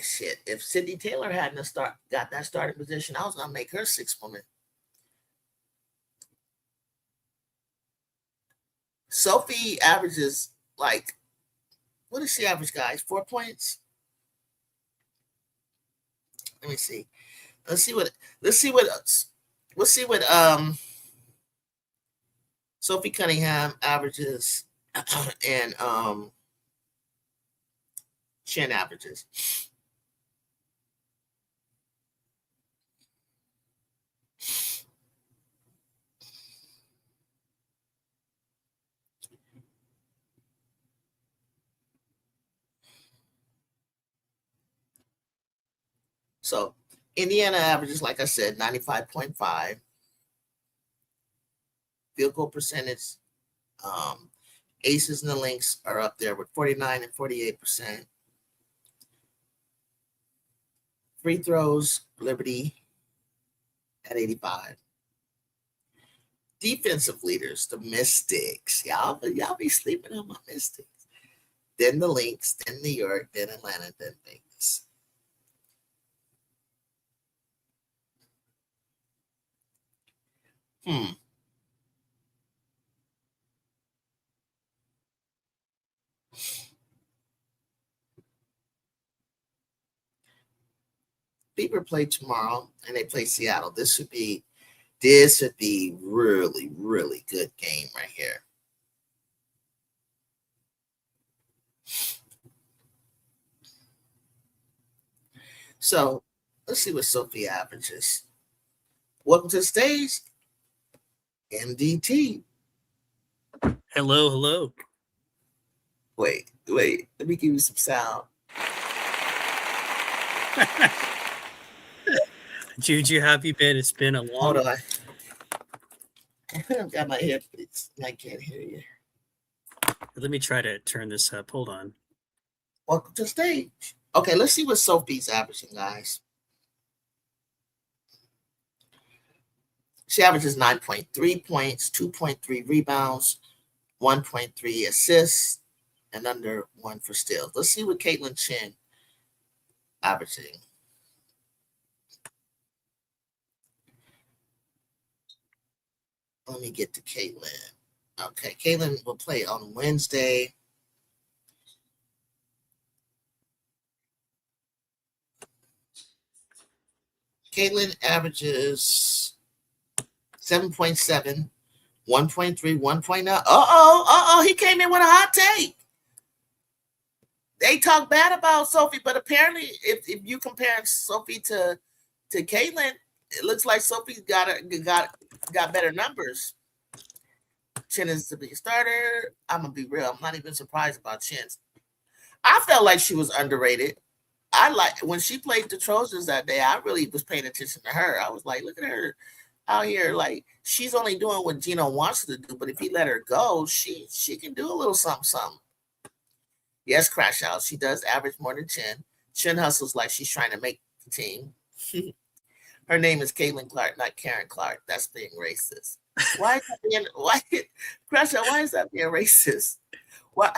Shit, if Sydney Taylor hadn't got that starting position, I was gonna make her 6th woman. Sophie averages like, what does she average, guys? 4 points. Let me see. Let's see what Sophie Cunningham averages and Chen averages. So Indiana averages, like I said, 95.5. Field goal percentage. Aces and the Lynx are up there with 49 and 48%. Free throws, Liberty at 85. Defensive leaders, the Mystics. Y'all be sleeping on my Mystics. Then the Lynx, then New York, then Atlanta, then Vegas. Fever play tomorrow, and they play Seattle. This would be really, really good game right here. So let's see what Sophie averages. Welcome to the stage, MDT. Hello. Wait. Let me give you some sound. JuJu, how have you been? It's been a long. Hold on. I've got my headphones. I can't hear you. Let me try to turn this up. Hold on. Welcome to the stage. Okay, let's see what Sophie's averaging, guys. She averages 9.3 points, 2.3 rebounds, 1.3 assists, and under 1 for steals. Let's see what Caitlin Chen averaging. Let me get to Caitlin. Okay, Caitlin will play on Wednesday. Caitlin averages 7.7, 1.3, 1.9. He came in with a hot take. They talk bad about Sophie, but apparently if you compare Sophie to Caitlin, it looks like Sophie got better numbers. Chen is the big starter. I'm gonna be real. I'm not even surprised about Chen. I felt like she was underrated. I like when she played the Trojans that day. I really was paying attention to her. I was like, look at her out here. Like she's only doing what Gino wants her to do, but if he let her go, she can do a little something. Yes, crash out. She does average more than Chen. Chen hustles like she's trying to make the team. Her name is Caitlin Clark, not Karen Clark. That's being racist. Why is that being racist? Why?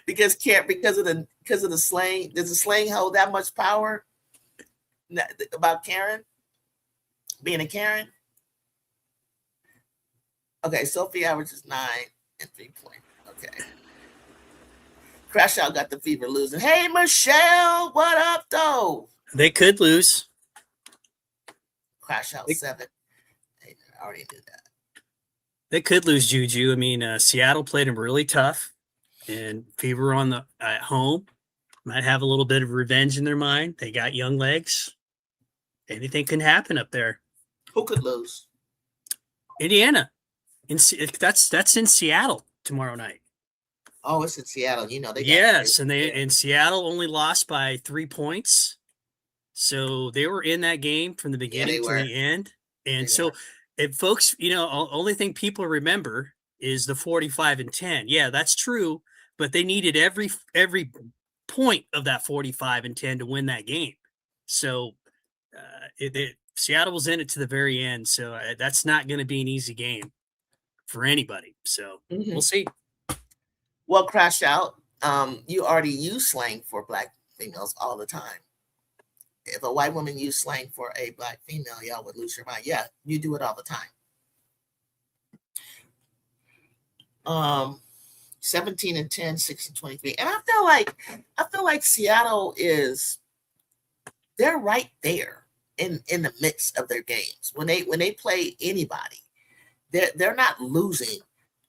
Because of the slang. Does the slang hold that much power about Karen being a Karen? Okay, Sophie averages 9 and 3 points. Okay. Crash out got the fever losing. Hey Michelle, what up though? They could lose. Crash out 7. I already did that. They could lose, JuJu. I mean, Seattle played them really tough, and Fever at home might have a little bit of revenge in their mind. They got young legs. Anything can happen up there. Who could lose? Indiana. That's in Seattle tomorrow night. Oh, it's in Seattle. You know they. And Seattle only lost by 3 points, so they were in that game from the beginning to the end. And if folks, only thing people remember is the 45 and 10. Yeah, that's true, but they needed every point of that 45 and 10 to win that game. So Seattle was in it to the very end. So that's not going to be an easy game for anybody. So We'll see. Well, crash out. You already use slang for black females all the time. If a white woman used slang for a black female, y'all would lose your mind. Yeah, you do it all the time. 17 and 10, 6 and 23. And I feel like Seattle they're right there in the midst of their games. When they play anybody, they're not losing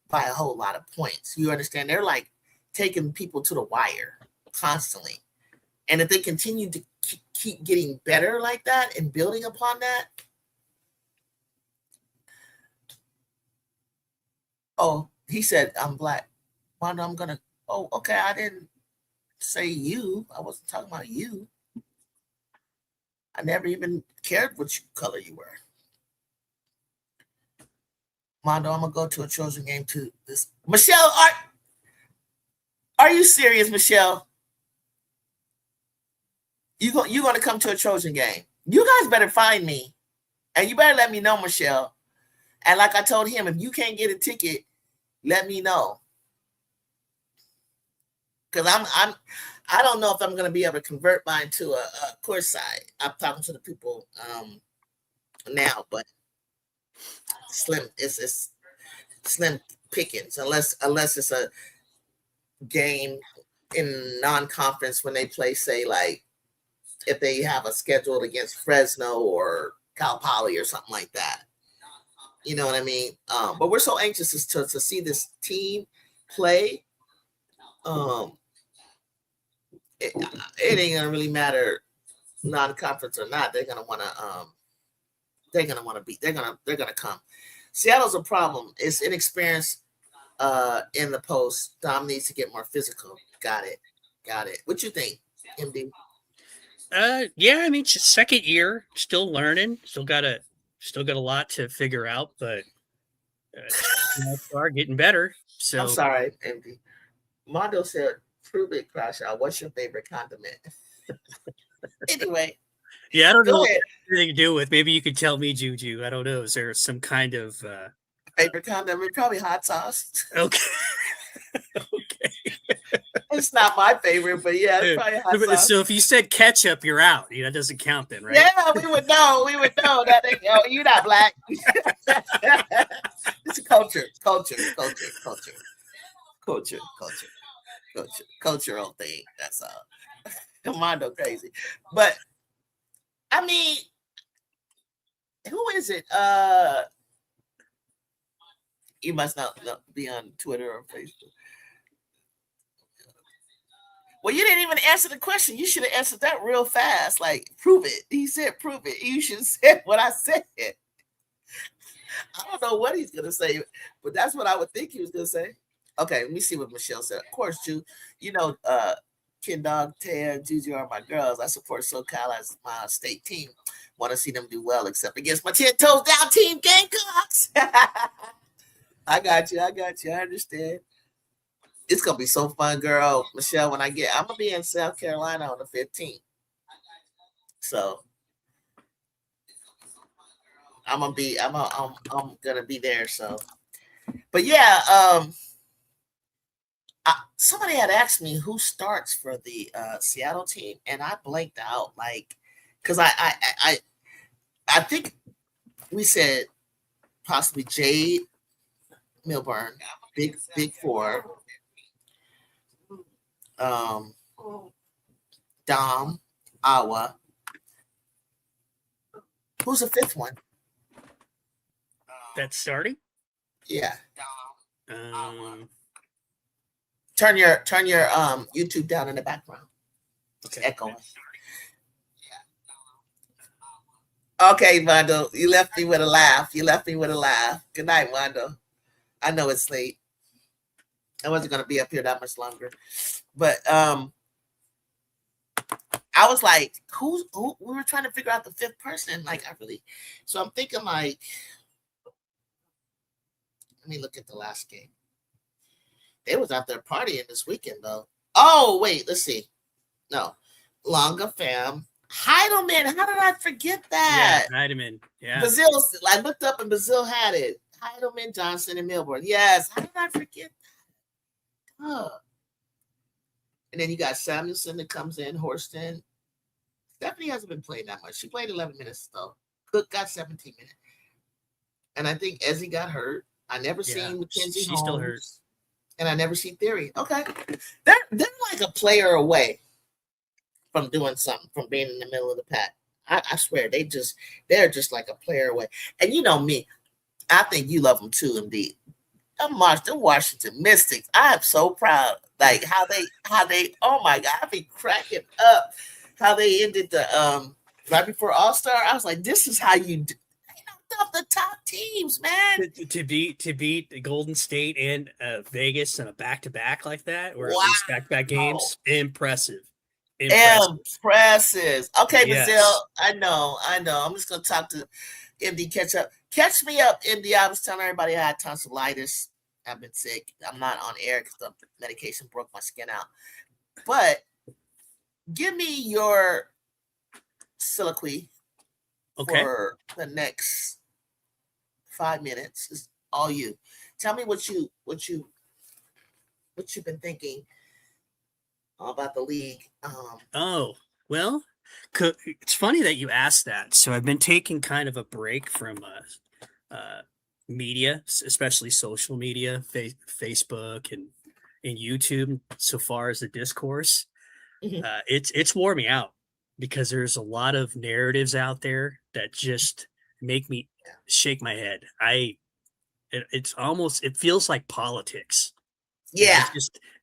by a whole lot of points. You understand? They're like taking people to the wire constantly. And if they continue to keep getting better like that and building upon that. Oh, he said, I'm black. Well, I'm going to, okay, I didn't say you. I wasn't talking about you. I never even cared which color you were. Mondo, I'm gonna go to a Trojan game too. This Michelle, are you serious, Michelle? You gonna come to a Trojan game? You guys better find me, and you better let me know, Michelle. And like I told him, if you can't get a ticket, let me know. Because I don't know if I'm gonna be able to convert mine to a course side. I'm talking to the people now, but it's slim pickings unless it's a game in non-conference when they play, say, like if they have a scheduled against Fresno or Cal Poly or something like that. You know what I mean? But we're so anxious to see this team play. It ain't gonna really matter non-conference or not. They're gonna want to beat. They're gonna come. Seattle's a problem. It's inexperienced in the post. Dom needs to get more physical. Got it. What you think, MD? Yeah, I mean, second year, still learning, still got a lot to figure out, but are getting better. So I'm sorry, MD. Mondo said, "Prove it, Crash Out. What's your favorite condiment?" Anyway. Yeah, I don't know what anything to do with. Maybe you could tell me, Juju. I don't know. Is there some kind of favorite condiment? Probably hot sauce. Okay. Okay. It's not my favorite, but yeah, it's probably hot sauce. So if you said ketchup, you're out. That doesn't count then, right? Yeah, we would know. That you're not black. It's a cultural thing. That's all. Mondo crazy, but I mean, who is it? You must not be on Twitter or Facebook. Well, you didn't even answer the question. You should have answered that real fast. Like, prove it. He said, prove it. You should have said what I said. I don't know what he's going to say, but that's what I would think he was going to say. Okay, let me see what Michelle said. Of course, Ju, Ken Dog, Taya, and Juju are my girls. I support SoCal as my state team. Want to see them do well, except against my 10 toes down team, Gamecocks. I got you. I understand. It's going to be so fun, girl. Michelle, I'm going to be in South Carolina on the 15th. So I'm going to be there. So, but yeah, somebody had asked me who starts for the Seattle team, and I blanked out, like, because I think we said possibly Jade Milburn, big four, Dom, Awa. Who's the fifth one? That's starting? Yeah. Turn your YouTube down in the background. It's echoing. Okay, Mondo, you left me with a laugh. Good night, Mondo. I know it's late. I wasn't going to be up here that much longer. But I was like, who? We were trying to figure out the fifth person. So I'm thinking, like, let me look at the last game. They was out there partying this weekend, though. Oh, wait, let's see. No. Longa fam. Heidelman. How did I forget that? Yeah, Heidelman. Yeah. Brazil. I looked up and Brazil had it. Heidelman, Johnson, and Milburn. Yes. How did I forget that? Oh. And then you got Samuelson that comes in, Horston. Stephanie hasn't been playing that much. She played 11 minutes, though. Cook got 17 minutes. And I think Ezzy got hurt. I never seen Mackenzie Holmes. She's still hurt. And I never see Theory. Okay. They're like a player away from doing something, from being in the middle of the pack. I swear, they're just like a player away. And you know me, I think you love them too, indeed. The Washington Mystics. I am so proud. Like how they, oh my God, I be cracking up how they ended the right before All-Star. I was like, this is how you do. Of the top teams, man. To beat Golden State and Vegas in a back-to-back like that, or wow. at least back-to-back games, impressive. Impresses. Okay, Brazil. Yes. I know. I'm just gonna talk to MD. Catch me up, MD. I was telling everybody I had tonsillitis. I've been sick. I'm not on air because the medication broke my skin out. But give me your soliloquy for the next 5 minutes. It's all you. Tell me what you've been thinking about the league. Well, it's funny that you asked that. So I've been taking kind of a break from media, especially social media, Facebook and YouTube, so far as the discourse. It's wore me out because there's a lot of narratives out there that just make me shake my head. It feels like politics. Yeah.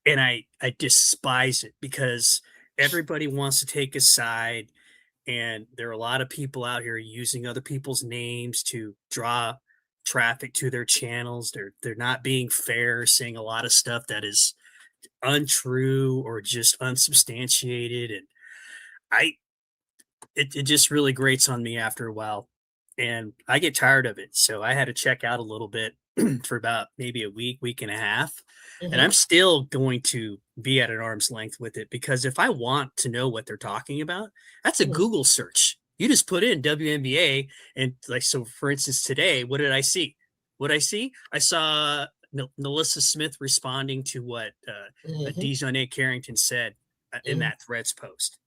And I despise it because everybody wants to take a side, and there are a lot of people out here using other people's names to draw traffic to their channels. They're not being fair, saying a lot of stuff that is untrue or just unsubstantiated, and it just really grates on me after a while, and I get tired of it. So I had to check out a little bit for about maybe a week and a half. And I'm still going to be at an arm's length with it because if I want to know what they're talking about, that's a Google search. You just put in WNBA and so for instance, today, what did I see? I saw Melissa Smith responding to what Dejounte Carrington said in that Threads post.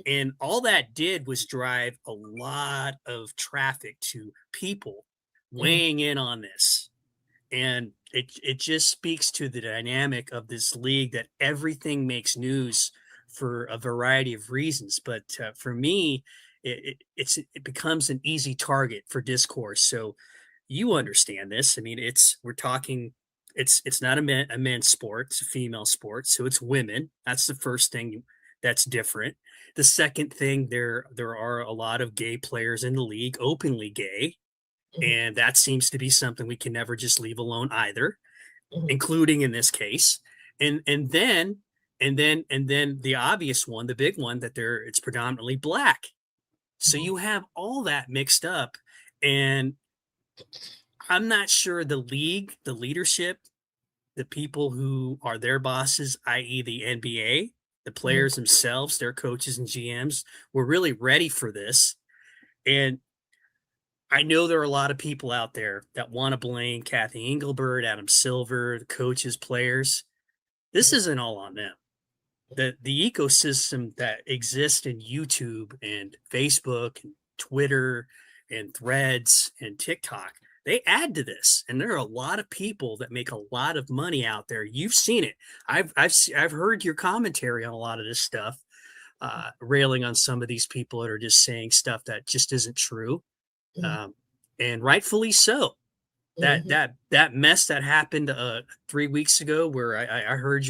And all that did was drive a lot of traffic to people weighing in on this. And it just speaks to the dynamic of this league that everything makes news for a variety of reasons. But for me, it becomes an easy target for discourse. So you understand this. I mean, it's not a men's sport, it's a female sport. So it's women. That's the first thing that's different. The second thing, there are a lot of gay players in the league, openly gay. And that seems to be something we can never just leave alone either, including in this case. And then the obvious one, the big one, that it's predominantly Black. So you have all that mixed up, and I'm not sure the league, the leadership, the people who are their bosses, i.e. the NBA, the players themselves, their coaches and GMs, were really ready for this. And I know there are a lot of people out there that want to blame Kathy Engelbert, Adam Silver, the coaches, players. This isn't all on them. The ecosystem that exists in YouTube and Facebook and Twitter and Threads and TikTok, they add to this. And there are a lot of people that make a lot of money out there. You've seen it. I've heard your commentary on a lot of this stuff, railing on some of these people that are just saying stuff that just isn't true. And rightfully so. That mess that happened 3 weeks ago, where I heard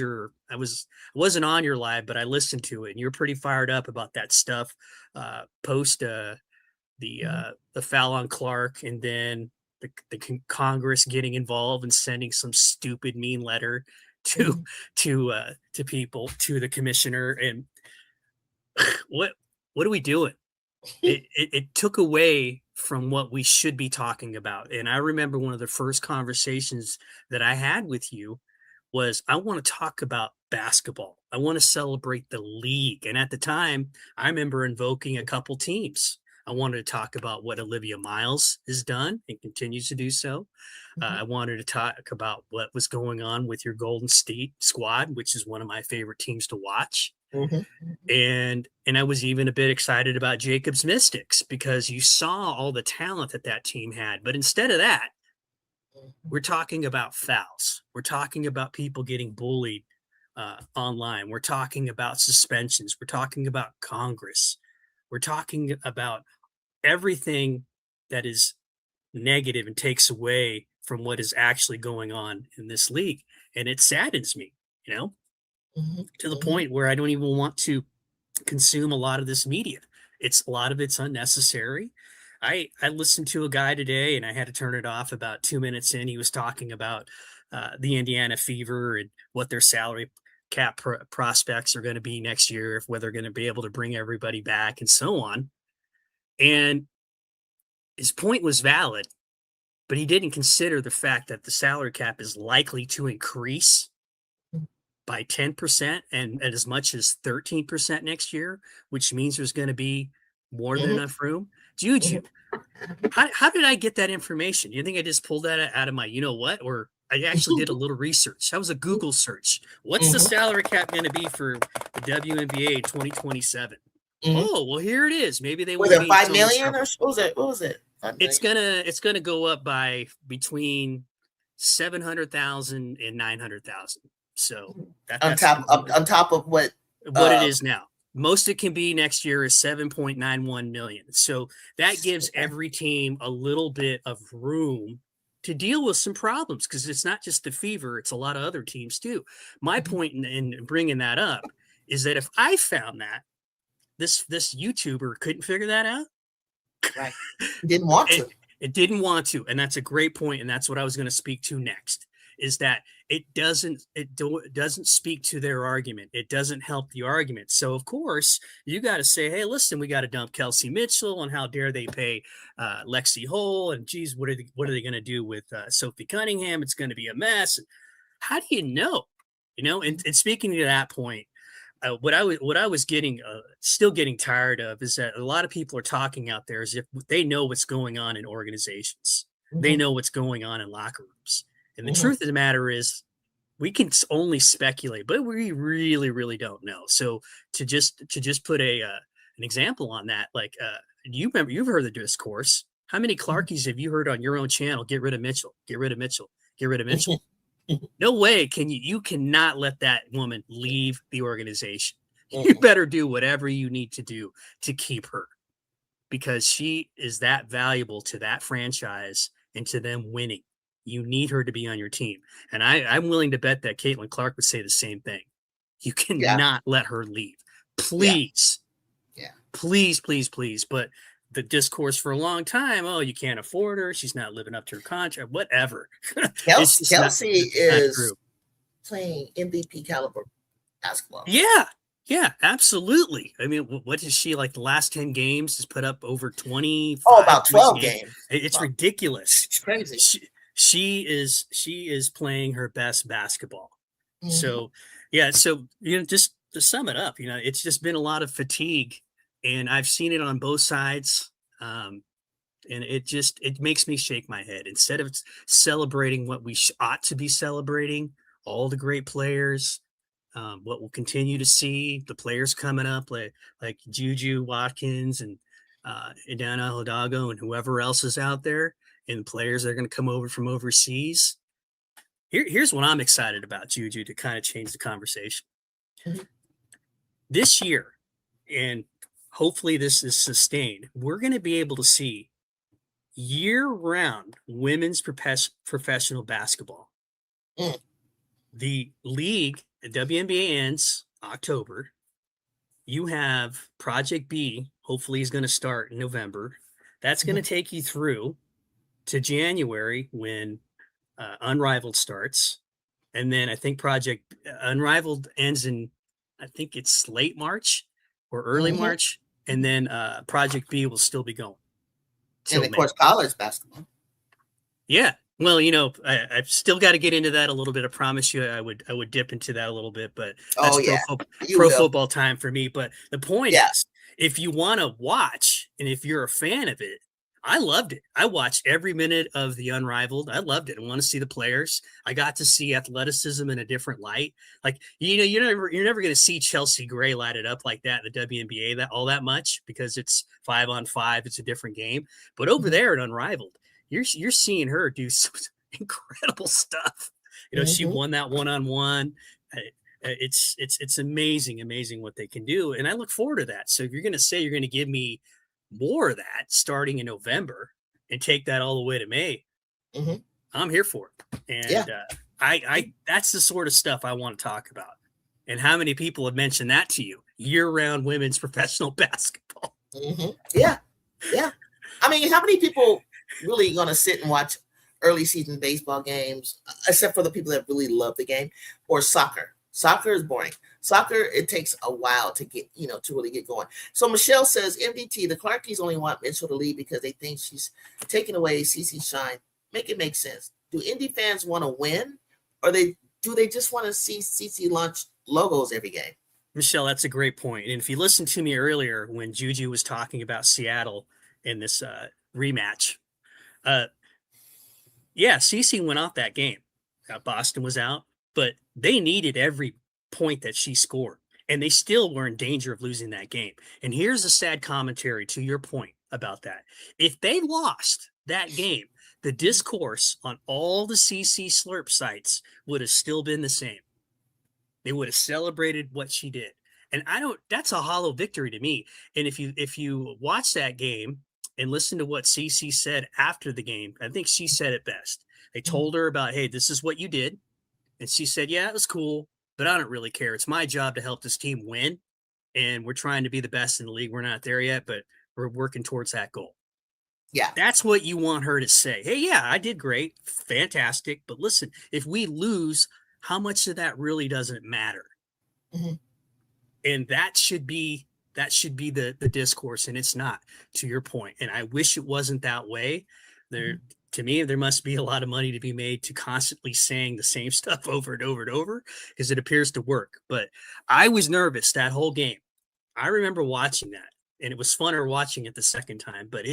I wasn't on your live, but I listened to it, and you're pretty fired up about that stuff. Post the foul on Clark, and then the Congress getting involved and sending some stupid mean letter to people, to the commissioner, and what are we doing? It took away from what we should be talking about. And I remember one of the first conversations that I had with you was, I want to talk about basketball. I want to celebrate the league. And at the time, I remember invoking a couple teams. I wanted to talk about what Olivia Miles has done and continues to do so. I wanted to talk about what was going on with your Golden State squad, which is one of my favorite teams to watch. And I was even a bit excited about Jacobs Mystics because you saw all the talent that team had. But instead of that, we're talking about fouls. We're talking about people getting bullied online. We're talking about suspensions. We're talking about Congress. We're talking about everything that is negative and takes away from what is actually going on in this league. And it saddens me, to the point where I don't even want to consume a lot of this media. A lot of it's unnecessary. I listened to a guy today, and I had to turn it off about 2 minutes in. He was talking about the Indiana Fever and what their salary cap prospects are going to be next year, if whether they're going to be able to bring everybody back and so on. And his point was valid, but he didn't consider the fact that the salary cap is likely to increase by 10% and at as much as 13% next year, which means there's going to be more than enough room. JuJu, how did I get that information? You think I just pulled that out of my, or I actually did a little research. That was a Google search. What's the salary cap going to be for the WNBA 2027? Oh, well, here it is. Maybe they was it 5 million or what was it? It's gonna go up by between 700,000 and 900,000. So on top of what it is now. Most it can be next year is 7.91 million. So that gives every team a little bit of room to deal with some problems, because it's not just the Fever, it's a lot of other teams too. My point in bringing that up is that if I found that this YouTuber couldn't figure that out, right, didn't want to. It didn't want to, and that's a great point, and that's what I was going to speak to next. Is that it doesn't speak to their argument. It doesn't help the argument. So of course you got to say, hey, listen, we got to dump Kelsey Mitchell, and how dare they pay Lexi Hull, and geez, what are they going to do with Sophie Cunningham? It's going to be a mess. How do you know? And speaking to that point, what I was getting still getting tired of is that a lot of people are talking out there as if they know what's going on in organizations. They know what's going on in locker rooms. And the truth of the matter is, we can only speculate, but we really, really don't know. So to just put an example on that, like you've heard the discourse. How many Clarkies have you heard on your own channel? Get rid of Mitchell. Get rid of Mitchell. Get rid of Mitchell. No way can you cannot let that woman leave the organization. You better do whatever you need to do to keep her, because she is that valuable to that franchise and to them winning. You need her to be on your team. And I'm willing to bet that Caitlin Clark would say the same thing. You cannot let her leave. Please. Yeah. Please, please, please. But the discourse for a long time, oh, you can't afford her. She's not living up to her contract, whatever. Kelsey is playing MVP caliber basketball. Yeah, absolutely. I mean, what is she, like the last 10 games has put up over 20? About 12 games. It's ridiculous. It's crazy. She is playing her best basketball. So, yeah. So, just to sum it up, it's just been a lot of fatigue, and I've seen it on both sides. And it makes me shake my head. Instead of celebrating what we ought to be celebrating, all the great players, what we'll continue to see, the players coming up like JuJu Watkins and Elena Hidalgo and whoever else is out there, and players that are going to come over from overseas. Here's what I'm excited about, JuJu, to kind of change the conversation. This year, and hopefully this is sustained, we're going to be able to see year-round women's professional basketball. The league, the WNBA, ends October. You have Project B, hopefully is going to start in November. That's going to take you through to January when Unrivaled starts. And then I think Project Unrivaled ends in, I think it's late March or early March. And then Project B will still be going. And of course, college basketball. Yeah. Well, I've still got to get into that a little bit. I promise you I would dip into that a little bit, but that's pro football time for me. But the point is, if you want to watch, and if you're a fan of it, I loved it. I watched every minute of the Unrivaled. I loved it. I want to see the players. I got to see athleticism in a different light. Like, you're never going to see Chelsea Gray light it up like that in the WNBA all that much, because it's 5-on-5. It's a different game. But over there at Unrivaled, you're seeing her do some incredible stuff. She won that 1-on-1. It's amazing what they can do, and I look forward to that. So if you're going to say you're going to give me more of that starting in November and take that all the way to May, I'm here for it. And I that's the sort of stuff I want to talk about. And how many people have mentioned that to you? Year-round women's professional basketball. Yeah. I mean, how many people really going to sit and watch early season baseball games, except for the people that really love the game, or soccer? Soccer is boring. Soccer, it takes a while to get, to really get going. So Michelle says, MDT, the Clarkies only want Mitchell to leave because they think she's taking away CeCe's shine. Make it make sense. Do Indy fans want to win, or do they just want to see CeCe launch logos every game? Michelle, that's a great point. And if you listened to me earlier when JuJu was talking about Seattle in this rematch, CeCe went off that game. Boston was out, but they needed every point that she scored, and they still were in danger of losing that game. And here's a sad commentary to your point about that. If they lost that game, the discourse on all the CeCe Slurp sites would have still been the same. They would have celebrated what she did. And that's a hollow victory to me. And if you watch that game and listen to what CeCe said after the game, I think she said it best. They told her about, hey, this is what you did. And she said, yeah, it was cool, but I don't really care. It's my job to help this team win. And we're trying to be the best in the league. We're not there yet, but we're working towards that goal. Yeah. That's what you want her to say. Hey, yeah, I did great. Fantastic. But listen, if we lose, how much of that really doesn't matter? Mm-hmm. And that should be the discourse, and it's not, to your point. And I wish it wasn't that way. To me, there must be a lot of money to be made to constantly saying the same stuff over and over and over, because it appears to work. But I was nervous that whole game. I remember watching that, and it was funner watching it the second time. But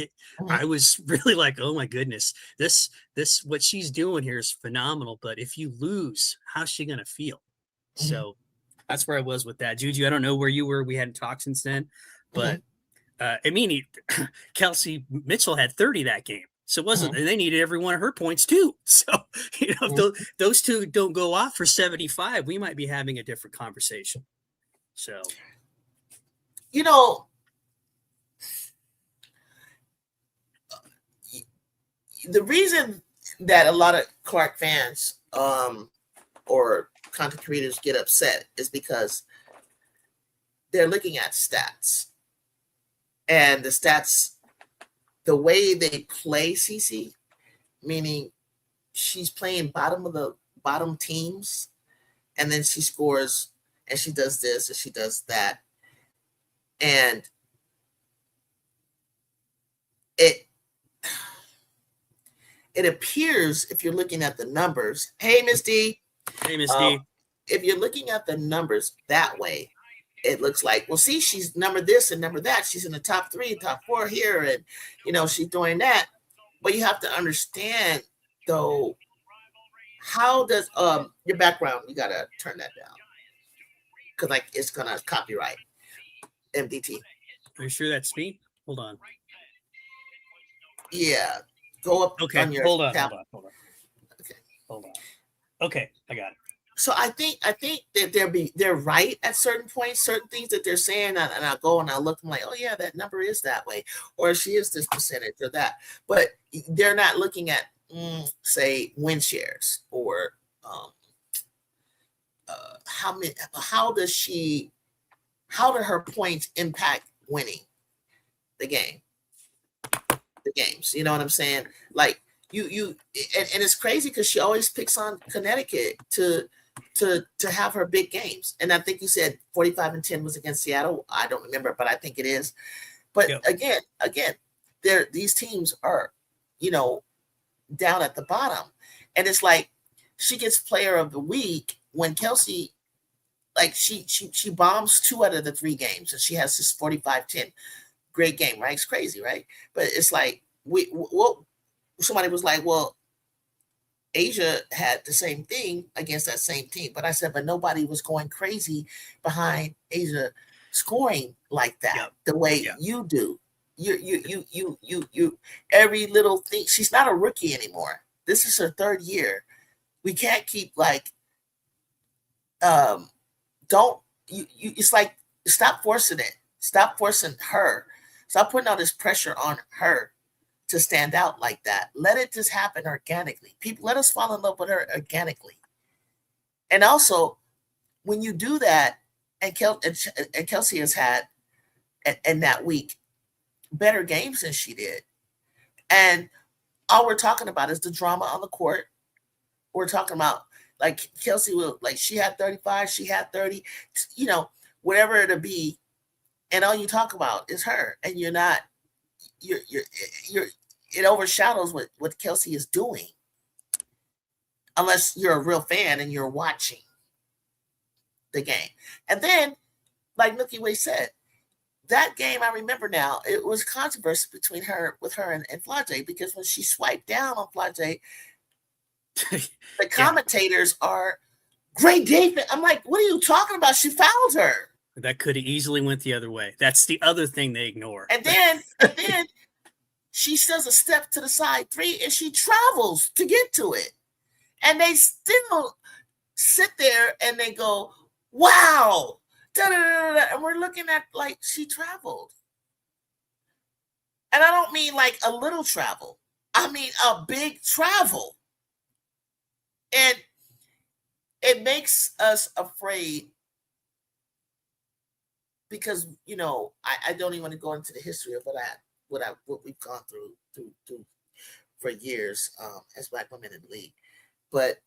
I was really like, oh my goodness, this what she's doing here is phenomenal. But if you lose, how's she gonna feel? So that's where I was with that. JuJu, I don't know where you were. We hadn't talked since then, but Kelsey Mitchell had 30 that game. So it wasn't, and they needed every one of her points too. So, if those two don't go off for 75, we might be having a different conversation. So, the reason that a lot of Clark fans or content creators get upset is because they're looking at stats, and the stats, the way they play CeCe, meaning she's playing bottom teams, and then she scores and she does this and she does that. And it appears, if you're looking at the numbers, hey, Miss D. Hey, Miss D. If you're looking at the numbers that way, it looks like, well, see, she's number this and number that. She's in the top 3, top 4 here, and she's doing that. But you have to understand, though, how does your background? You gotta turn that down because it's gonna copyright MDT. Are you sure that's me? Hold on. Yeah, go up. Okay, on your hold on. Okay, hold on. Okay, I got it. So I think that they're right at certain points, certain things that they're saying, and I go and I look, I'm like, oh yeah, that number is that way, or she is this percentage or that, but they're not looking at say win shares or how do her points impact winning the games? You know what I'm saying? Like you and it's crazy because she always picks on Connecticut to have her big games. And I think you said 45-10 was against Seattle. I don't remember, but I think it is. But again, these teams are, down at the bottom. And it's like she gets player of the week when Kelsey, like she bombs 2 out of the 3 games and she has this 45-10 great game, right? It's crazy, right? But it's like somebody was like, well, Asia had the same thing against that same team. But I said, but nobody was going crazy behind Asia scoring like that, the way you do. You every little thing. She's not a rookie anymore. This is her 3rd year. We can't keep it's like, stop forcing it. Stop forcing her. Stop putting all this pressure on her to stand out like that. Let it just happen organically. People, let us fall in love with her organically. And also, when you do that, and Kelsey has had in that week better games than she did. And all we're talking about is the drama on the court. We're talking about Like Kelsey will, like she had 35, she had 30, you know, whatever it'll be, and all you talk about is her, and you're it overshadows what Kelsey is doing, unless you're a real fan and you're watching the game. And then, like Milky Way said, that game, I remember now, it was controversy between her and Flage, because when she swiped down on Flage, the commentators are great defense. I'm like, what are you talking about? She fouled her. That could have easily went the other way. That's the other thing they ignore. And then she does a step to the side three, and she travels to get to it. And they still sit there and they go, wow. Da-da-da-da-da. And we're looking at like she traveled. And I don't mean like a little travel. I mean a big travel. And it makes us afraid because, you know, I don't even want to go into the history of what we've gone through for years as Black women in the league. But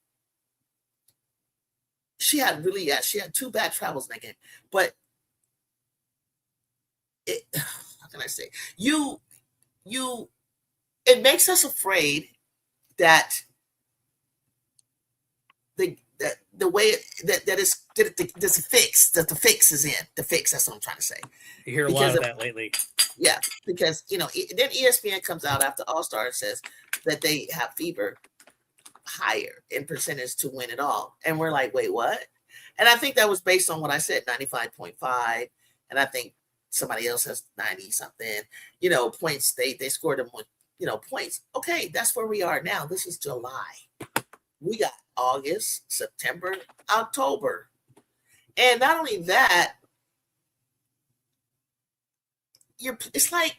she had two bad travels in that game. But how can I say? It makes us afraid that the way the fix is in. The fix, that's what I'm trying to say. You hear a lot of that lately. Yeah, because, you know, then ESPN comes out after All-Star and says that they have fever higher in percentage to win it all. And we're like, wait, what? And I think that was based on what I said, 95.5. And I think somebody else has 90 something, you know, points. They scored them with, you know, points. Okay, that's where we are now. This is July. We got August, September, October. And not only that, it's like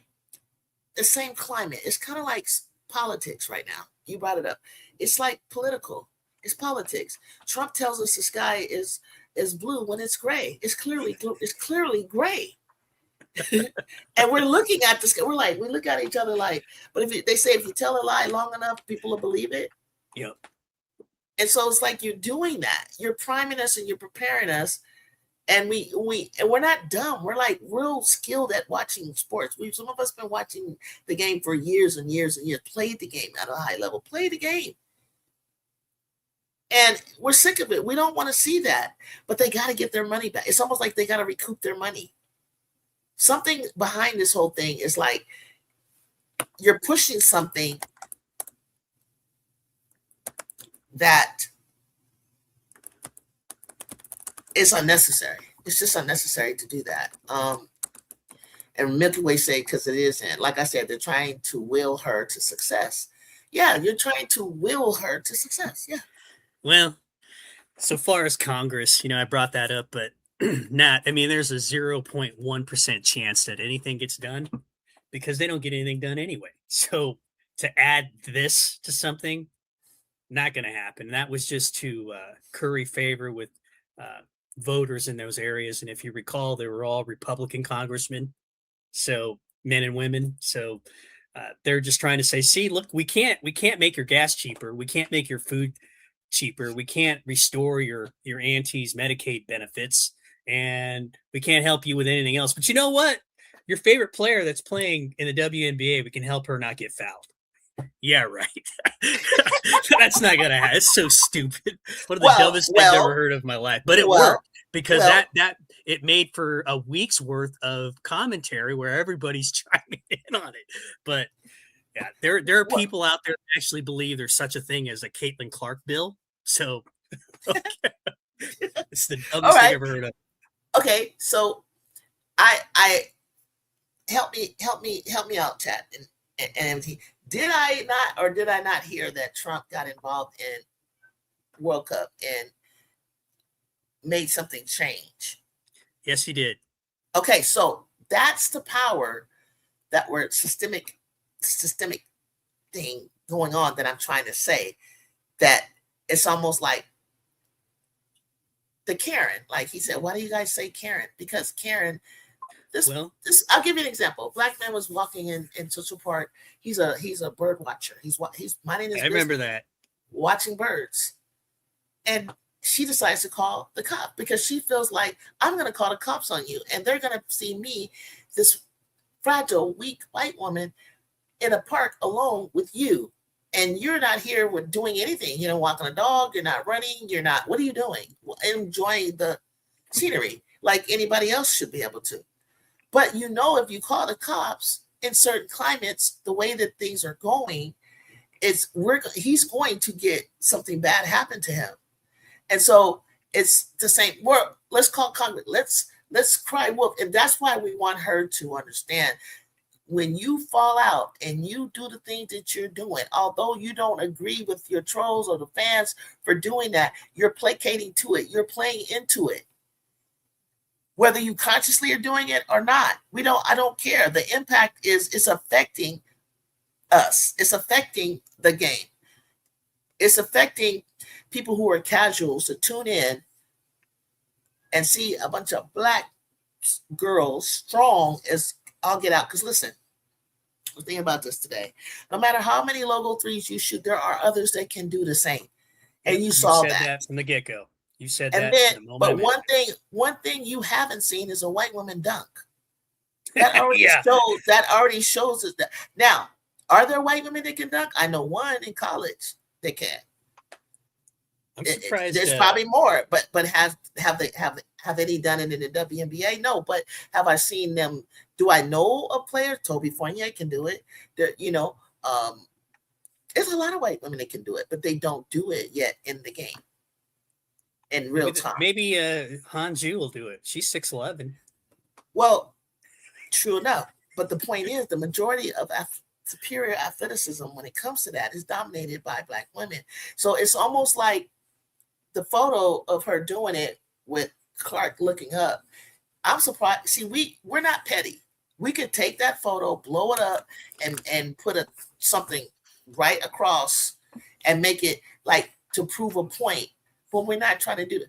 the same climate. It's kind of like politics right now. You brought it up. It's like political. It's politics. Trump tells us the sky is blue when it's gray. It's clearly gray. And we're looking at the sky. We look at each other like, but they say if you tell a lie long enough, people will believe it. Yep. And so it's like you're doing that. You're priming us and you're preparing us. And we're not dumb. We're like real skilled at watching sports. Some of us been watching the game for years and years and years. Played the game at a high level. Played the game. And we're sick of it. We don't want to see that. But they got to get their money back. It's almost like they got to recoup their money. Something behind this whole thing is like you're pushing something that is unnecessary. It's just unnecessary to do that. And Milky Way say, because it isn't. Like I said, they're trying to will her to success. Yeah, you're trying to will her to success. Yeah. Well, so far as Congress, you know, I brought that up, but there's a 0.1% chance that anything gets done because they don't get anything done anyway. So to add this to something, not going to happen. That was just to curry favor with voters in those areas. And if you recall, they were all Republican congressmen, so men and women. So they're just trying to say, see, look, we can't make your gas cheaper. We can't make your food cheaper. We can't restore your auntie's Medicaid benefits, and we can't help you with anything else. But you know what? Your favorite player that's playing in the WNBA, we can help her not get fouled. Yeah, right. That's not gonna happen. It's so stupid. One of the dumbest things I've ever heard of in my life. But it worked because that it made for a week's worth of commentary where everybody's chiming in on it. But yeah, there are people out there that actually believe there's such a thing as a Caitlin Clark bill. So okay. It's the dumbest thing I've ever heard of. Okay, so I help me out, chat and everything. Did I not hear that Trump got involved in World Cup and made something change? Yes, he did. Okay, so that's the power that we're systemic thing going on that I'm trying to say, that it's almost like the Karen. Like he said, why do you guys say Karen? Because Karen, this I'll give you an example. Black man was walking in Central Park. He's a bird watcher. He's minding his business, remember that. Watching birds. And she decides to call the cop because she feels like, I'm going to call the cops on you. And they're going to see me, this fragile, weak white woman, in a park alone with you. And you're not here with doing anything. You're not walking a dog. You're not running. You're not, what are you doing? Well, enjoying the scenery like anybody else should be able to. But if you call the cops in certain climates, the way that things are going, he's going to get something bad happen to him. And so it's the same. Let's call Congress. Let's cry wolf. And that's why we want her to understand, when you fall out and you do the things that you're doing, although you don't agree with your trolls or the fans for doing that, you're placating to it. You're playing into it. Whether you consciously are doing it or not, I don't care. The impact is affecting us. It's affecting the game. It's affecting people who are casuals to tune in and see a bunch of black girls strong as all get out. Because listen, I'm thinking about this today. No matter how many logo threes you shoot, there are others that can do the same. And you saw that from the get-go. You said and that. Then, but one thing you haven't seen is a white woman dunk. That already shows us that. Now, are there white women that can dunk? I know one in college that can. I'm surprised. There's probably more, but have any done it in the WNBA? No, but have I seen them? Do I know a player? Toby Fournier can do it. There's a lot of white women that can do it, but they don't do it yet in the game. In real time. Maybe Hanju will do it. She's 6'11". Well, true enough. But the point is, the majority of superior athleticism when it comes to that is dominated by black women. So it's almost like the photo of her doing it with Clark looking up. I'm surprised. See, we're not petty. We could take that photo, blow it up, and put something right across and make it like to prove a point. But we're not trying to do that.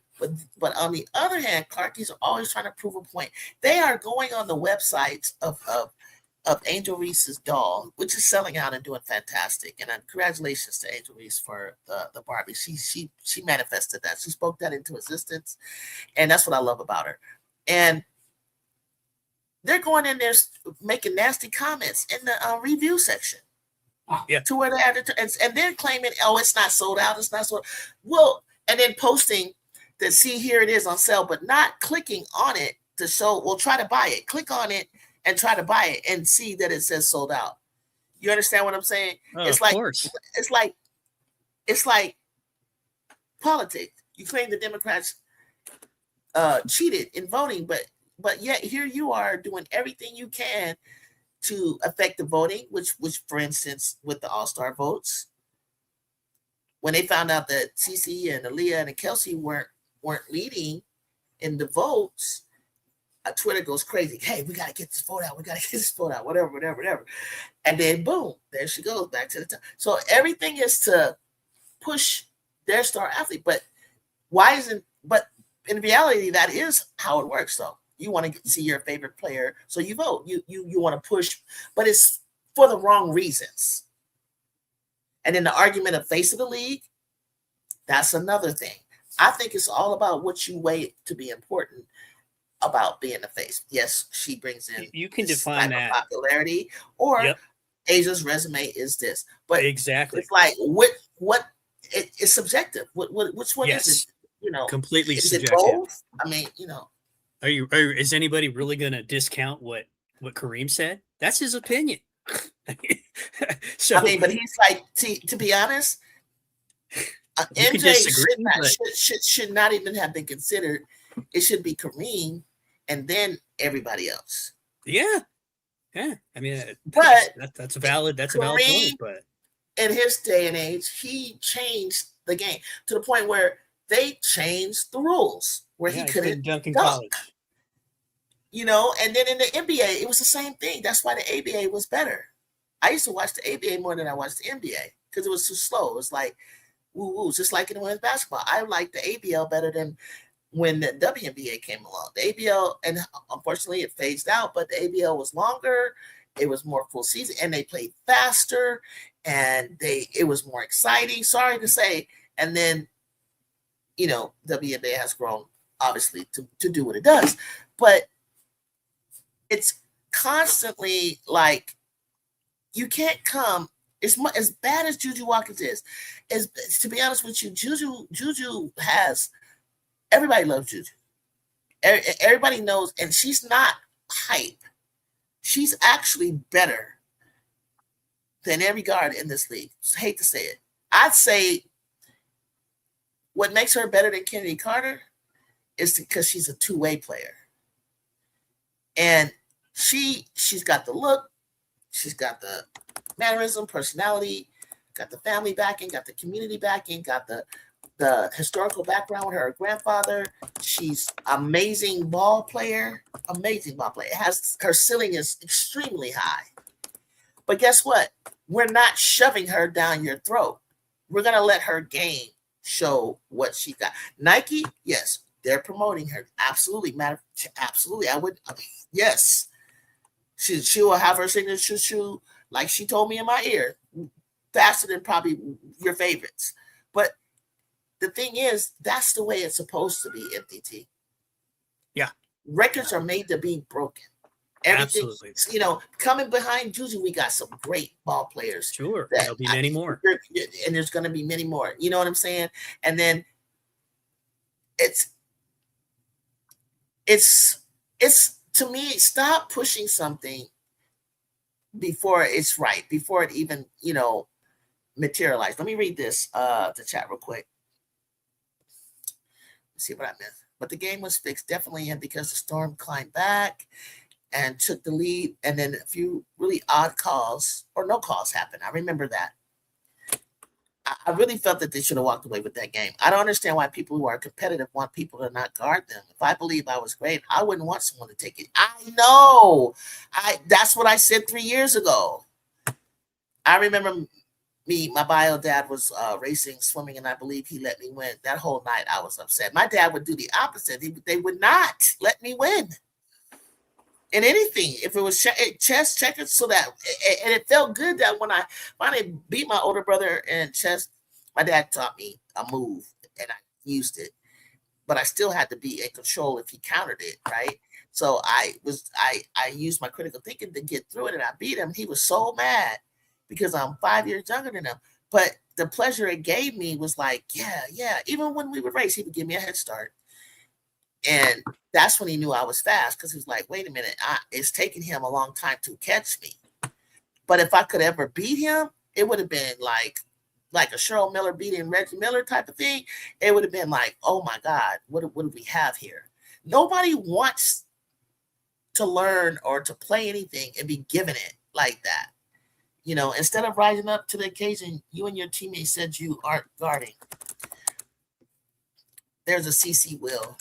But on the other hand, Clarkies are always trying to prove a point. They are going on the websites of Angel Reese's doll, which is selling out and doing fantastic. And congratulations to Angel Reese for the Barbie. She manifested that. She spoke that into existence. And that's what I love about her. And they're going in there making nasty comments in the review section. Yeah. To where and then claiming, it's not sold out. It's not sold out. Well, and then posting that, see, here it is on sale, but not clicking on it to show, try to buy it. Click on it and try to buy it and see that it says sold out. You understand what I'm saying? Of course. It's like politics. You claim the Democrats cheated in voting, but yet here you are doing everything you can to affect the voting, which for instance, with the All-Star votes, when they found out that Cece and Aaliyah and Kelsey weren't leading in the votes, Twitter goes crazy. Hey, we got to get this vote out. We got to get this vote out, whatever. And then boom, there she goes back to the top. So everything is to push their star athlete. But but in reality, that is how it works though. You want to see your favorite player, so you vote. You want to push, but it's for the wrong reasons. And in the argument of face of the league, that's another thing. I think it's all about what you weigh to be important about being a face. Yes, she brings in, you can define that popularity, or Asia's resume is this, but exactly, it's like it's subjective. Which one is it? Completely is subjective. It both? I mean, is anybody really going to discount what Kareem said? That's his opinion. So I mean, but he's like, to be honest, MJ should not even have been considered. It should be Kareem and then everybody else. Yeah. I mean, but that's a valid point. But in his day and age, he changed the game to the point where they changed the rules where he couldn't dunk in college. And then in the NBA, it was the same thing. That's why the ABA was better. I used to watch the ABA more than I watched the NBA because it was too slow. It was like woo-woo, just like in women's basketball. I like the ABL better than when the WNBA came along. The ABL, and unfortunately it phased out, but the ABL was longer. It was more full season, and they played faster, and it was more exciting. Sorry to say. And then WNBA has grown, obviously, to do what it does. But it's constantly like, you can't come, as bad as JuJu Watkins is, to be honest with you, JuJu has, everybody loves JuJu. Everybody knows, and she's not hype. She's actually better than every guard in this league. I hate to say it. I'd say what makes her better than Kennedy Carter is because she's a two-way player. And she's got the look, she's got the mannerism, personality, got the family backing, got the community backing, got the historical background with her grandfather. She's amazing ball player. Her ceiling is extremely high. But guess what? We're not shoving her down your throat. We're going to let her game show what she got. Nike, yes, they're promoting her. Absolutely. Absolutely. Yes. She will have her signature shoe, like she told me in my ear, faster than probably your favorites. But the thing is, that's the way it's supposed to be, MDT. Yeah. Records are made to be broken. Everything, absolutely. Coming behind JuJu, we got some great ball players. Sure. There'll be many more. And there's going to be many more. You know what I'm saying? And then it's to me, stop pushing something before it's right, before it even, materialized. Let me read this, the chat real quick. Let's see what I missed. But the game was fixed definitely, and because the Storm climbed back and took the lead, and then a few really odd calls or no calls happened. I remember that. I really felt that they should have walked away with that game. I don't understand why people who are competitive want people to not guard them. If I believe I was great, I wouldn't want someone to take it. I know. That's what I said 3 years ago. I remember my bio dad was racing, swimming, and I believe he let me win. That whole night I was upset. My dad would do the opposite. They would not let me win in anything. If it was chess, checkers, so that, and it felt good that when I finally beat my older brother in chess, my dad taught me a move and I used it, but I still had to be in control if he countered it, right? So I used my critical thinking to get through it, and I beat him. He was so mad because I'm 5 years younger than him. But the pleasure it gave me was like, yeah. Even when we would race, he would give me a head start. And that's when he knew I was fast, because he was like, wait a minute, it's taking him a long time to catch me. But if I could ever beat him, it would have been like a Cheryl Miller beating Reggie Miller type of thing. It would have been like, oh my God, what do we have here? Nobody wants to learn or to play anything and be given it like that. Instead of rising up to the occasion, you and your teammates said you aren't guarding. There's a CC Will.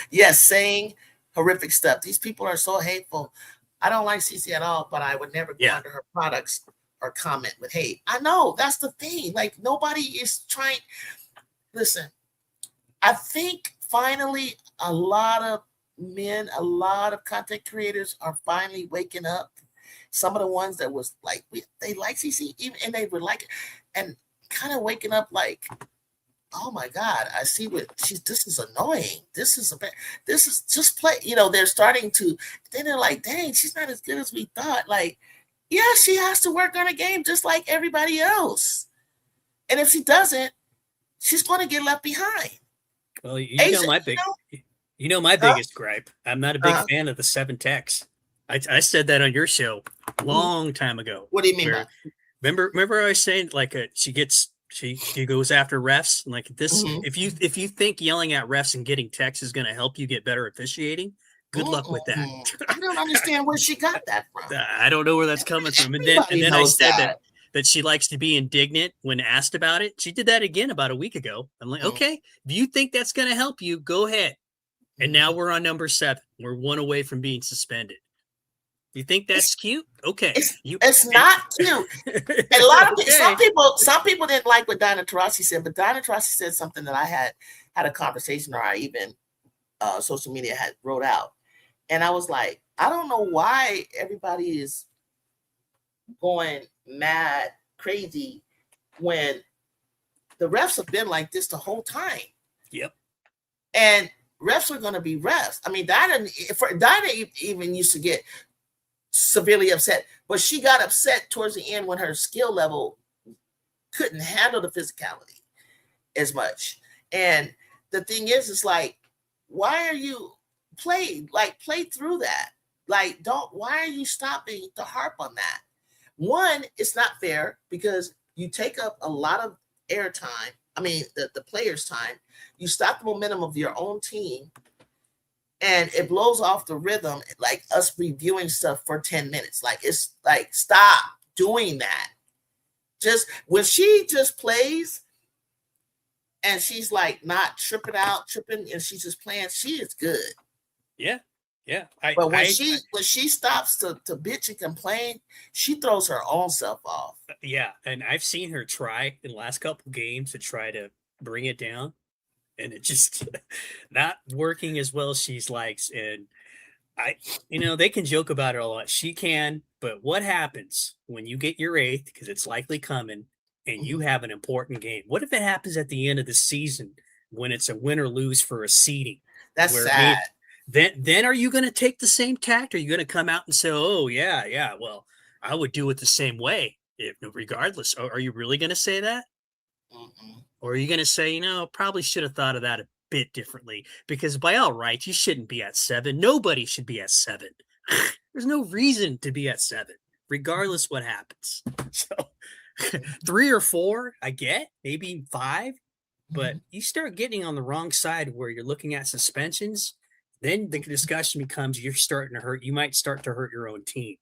Yes, saying horrific stuff. These people are so hateful. I don't like CC at all, but I would never go under her products or comment with hate. I know, that's the thing. Like, nobody is trying. Listen, I think finally a lot of men, a lot of content creators are finally waking up. Some of the ones that was like, they like CC, even, and they would like it, and kind of waking up like, oh my God, I see this is annoying. This is just play. They're starting to, then they're like, dang, she's not as good as we thought. Like, yeah, she has to work on a game just like everybody else. And if she doesn't, she's going to get left behind. Well, my biggest gripe. I'm not a big fan of the 7 techs. I said that on your show a long time ago. What do you mean by? Remember I was saying, like, she goes after refs, and like this. Mm-hmm. If you think yelling at refs and getting techs is going to help you get better officiating, good luck with that. I don't understand where she got that from. I don't know where that's coming from. And then I said that she likes to be indignant when asked about it. She did that again about a week ago. I'm like, okay, if you think that's going to help you, go ahead. And now we're on number 7. We're 1 away from being suspended. You think that's cute? Okay. It's not cute. And a lot of some people didn't like what Diana Taurasi said, but Diana Taurasi said something that I had a conversation, or I even social media had wrote out. And I was like, I don't know why everybody is going mad, crazy when the refs have been like this the whole time. Yep. And refs are going to be refs. I mean, Dinah even used to get severely upset, but she got upset towards the end when her skill level couldn't handle the physicality as much. And the thing is, it's like, why are you play through that? Like, why are you stopping to harp on that? One, it's not fair because you take up a lot of airtime. I mean, the players' time. You stop the momentum of your own team, and it blows off the rhythm, like us reviewing stuff for 10 minutes. Like, it's like, stop doing that. Just when she just plays and she's like not tripping, and she's just playing, she is good. Yeah. Yeah. But when she stops to bitch and complain, she throws her own self off. Yeah. And I've seen her try in the last couple games to try to bring it down, and it just not working as well as she's likes. And they can joke about it a lot. She can, but what happens when you get your 8th, because it's likely coming, and you have an important game? What if it happens at the end of the season when it's a win or lose for a seeding? That's sad. Then are you going to take the same tact? Are you going to come out and say, oh, yeah, well, I would do it the same way, regardless? Are you really going to say that? Mm-mm. Or are you going to say, probably should have thought of that a bit differently? Because by all rights, you shouldn't be at 7. Nobody should be at 7. There's no reason to be at 7, regardless what happens. So 3 or 4, I get, maybe 5. But you start getting on the wrong side where you're looking at suspensions, then the discussion becomes you might start to hurt your own team.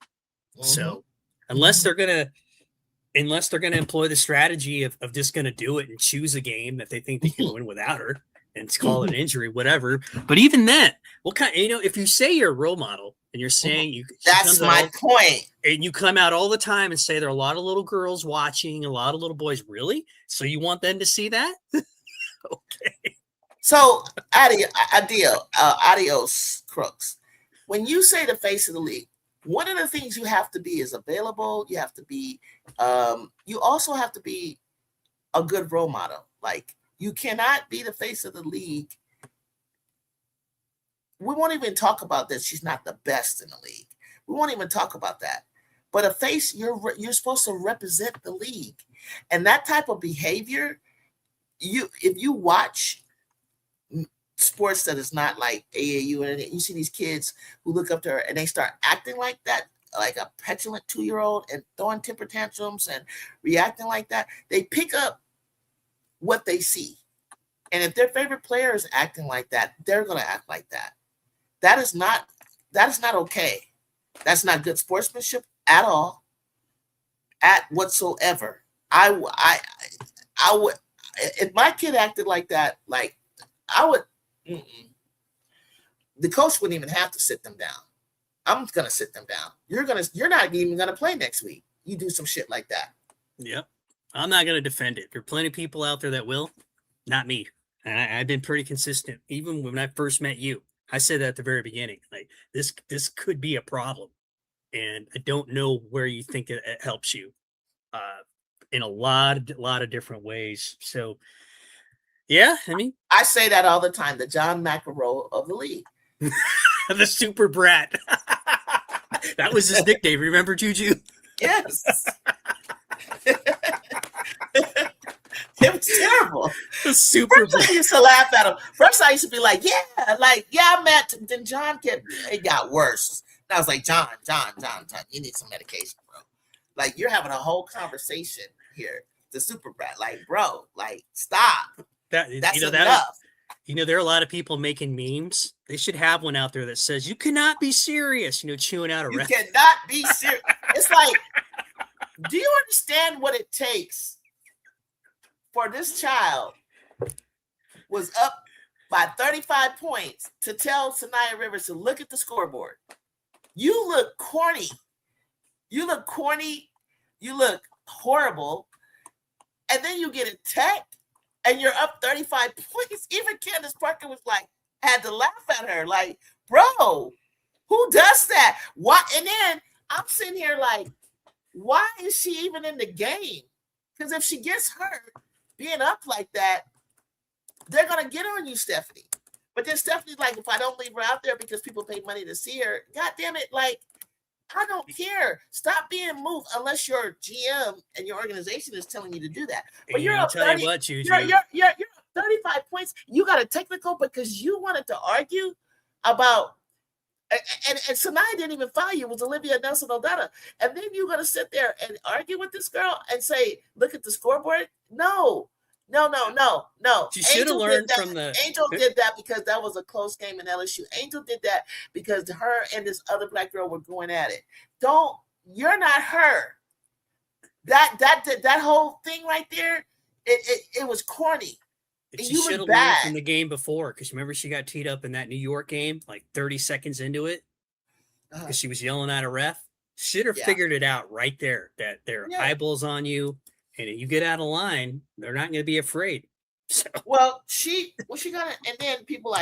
So unless they're going to employ the strategy of just going to do it and choose a game that they think they can win without her and call it an injury, whatever. But even then, what kind, if you say you're a role model and you're saying that's my point. And you come out all the time and say there are a lot of little girls watching, a lot of little boys, really? So you want them to see that? Okay. So, adios, crooks. When you say the face of the league, one of the things you have to be is available. You have to be, you also have to be a good role model. Like, you cannot be the face of the league. We won't even talk about that. She's not the best in the league. We won't even talk about that. But a face, you're supposed to represent the league, and that type of behavior. If you watch sports that is not like AAU, and you see these kids who look up to her and they start acting like that, like a petulant 2-year-old, and throwing temper tantrums and reacting like that, they pick up what they see. And if their favorite player is acting like that, they're going to act like that. That is not okay. That's not good sportsmanship at all, at whatsoever. I would, if my kid acted like that, like I would, the coach wouldn't even have to sit them down. I'm going to sit them down. You're not even going to play next week. You do some shit like that. Yep. I'm not going to defend it. There are plenty of people out there that will, not me. And I've been pretty consistent. Even when I first met you, I said that at the very beginning, like this could be a problem. And I don't know where you think it helps you in a lot of different ways. So, yeah, I mean, I say that all the time, the John McEnroe of the league. The super brat. That was his nickname. Remember, JuJu? Yes. It was terrible. Super First, I used to laugh at him. First, I used to be like, I'm at. Then John it got worse. And I was like, John, you need some medication, bro. Like, you're having a whole conversation here. The super brat, like, bro, like, stop. That's enough. There are a lot of people making memes. They should have one out there that says, "You cannot be serious." Chewing out a You cannot be serious. It's like, do you understand what it takes for this child was up by 35 points to tell Sanaya Rivers to look at the scoreboard? You look corny. You look horrible. And then you get a tech and you're up 35 points. Even Candace Parker was like, had to laugh at her. Like, bro, who does that? Why? And then I'm sitting here like, why is she even in the game? Because if she gets hurt, being up like that, they're going to get on you, Stephanie. But then Stephanie's like, if I don't leave her out there because people pay money to see her, God damn it, like, I don't care. Stop being moved unless your GM and your organization is telling you to do that. But you're up 30, you're 35 points. You got a technical because you wanted to argue about, and Sanaya didn't even foul you. It was Olivia Nelson-Odotta. And then you're going to sit there and argue with this girl and say, look at the scoreboard? No. She should have learned from Angel did that because that was a close game in LSU. Angel did that because her and this other black girl were going at it. You're not her. That whole thing right there, it was corny. She should have learned from the game before, because remember she got teed up in that New York game like 30 seconds into it because she was yelling at a ref. Should have figured it out right there that there are eyeballs on you. And if you get out of line, they're not going to be afraid. So. Well, she got it. And then people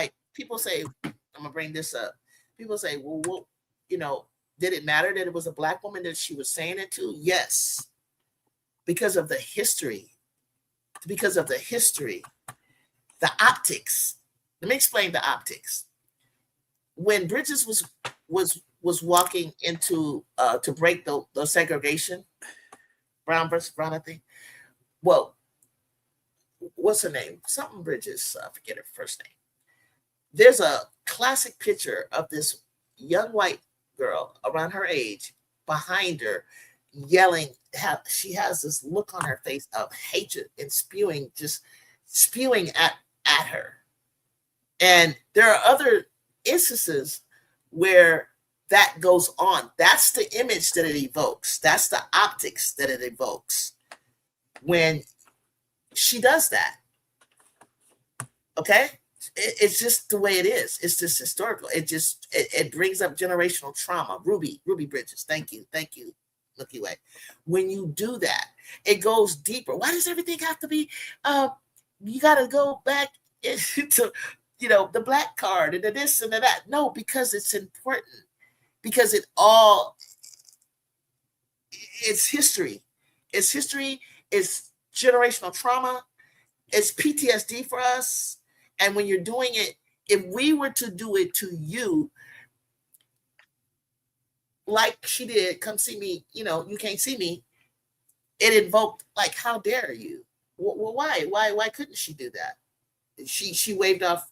say, I'm going to bring this up. People say, well, did it matter that it was a black woman that she was saying it to? Yes. Because of the history. The optics. Let me explain the optics. When Bridges was walking into to break the segregation, Brown versus Brown, I think. Well, what's her name? Something Bridges. I forget her first name. There's a classic picture of this young white girl around her age behind her yelling. She has this look on her face of hatred and spewing at her. And there are other instances where that goes on. That's the image that it evokes. That's the optics that it evokes when she does that. Okay? It's just the way it is. It's just historical. It brings up generational trauma. Ruby Bridges. Thank you, Milky Way. When you do that, it goes deeper. Why does everything have to be? You got to go back into, the black card and the this and the that. No, because it's important. Because it's history. It's history. It's generational trauma. It's PTSD for us. And when you're doing it, if we were to do it to you, like she did, come see me, you can't see me. It invoked, like, how dare you? Well, why? Why couldn't she do that? She waved off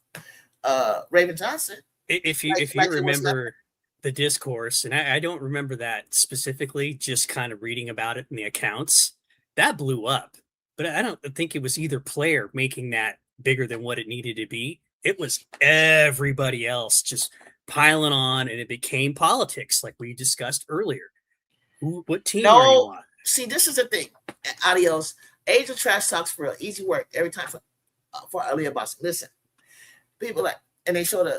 Raven Johnson. If you remember the discourse, and I don't remember that specifically, just kind of reading about it in the accounts, that blew up. But I don't think it was either player making that bigger than what it needed to be. It was everybody else just piling on, and it became politics, like we discussed earlier. What team are you on? See, this is the thing. Adios. Age of Trash talks for easy work every time for Aaliyah Boston. Listen, people like, and they showed,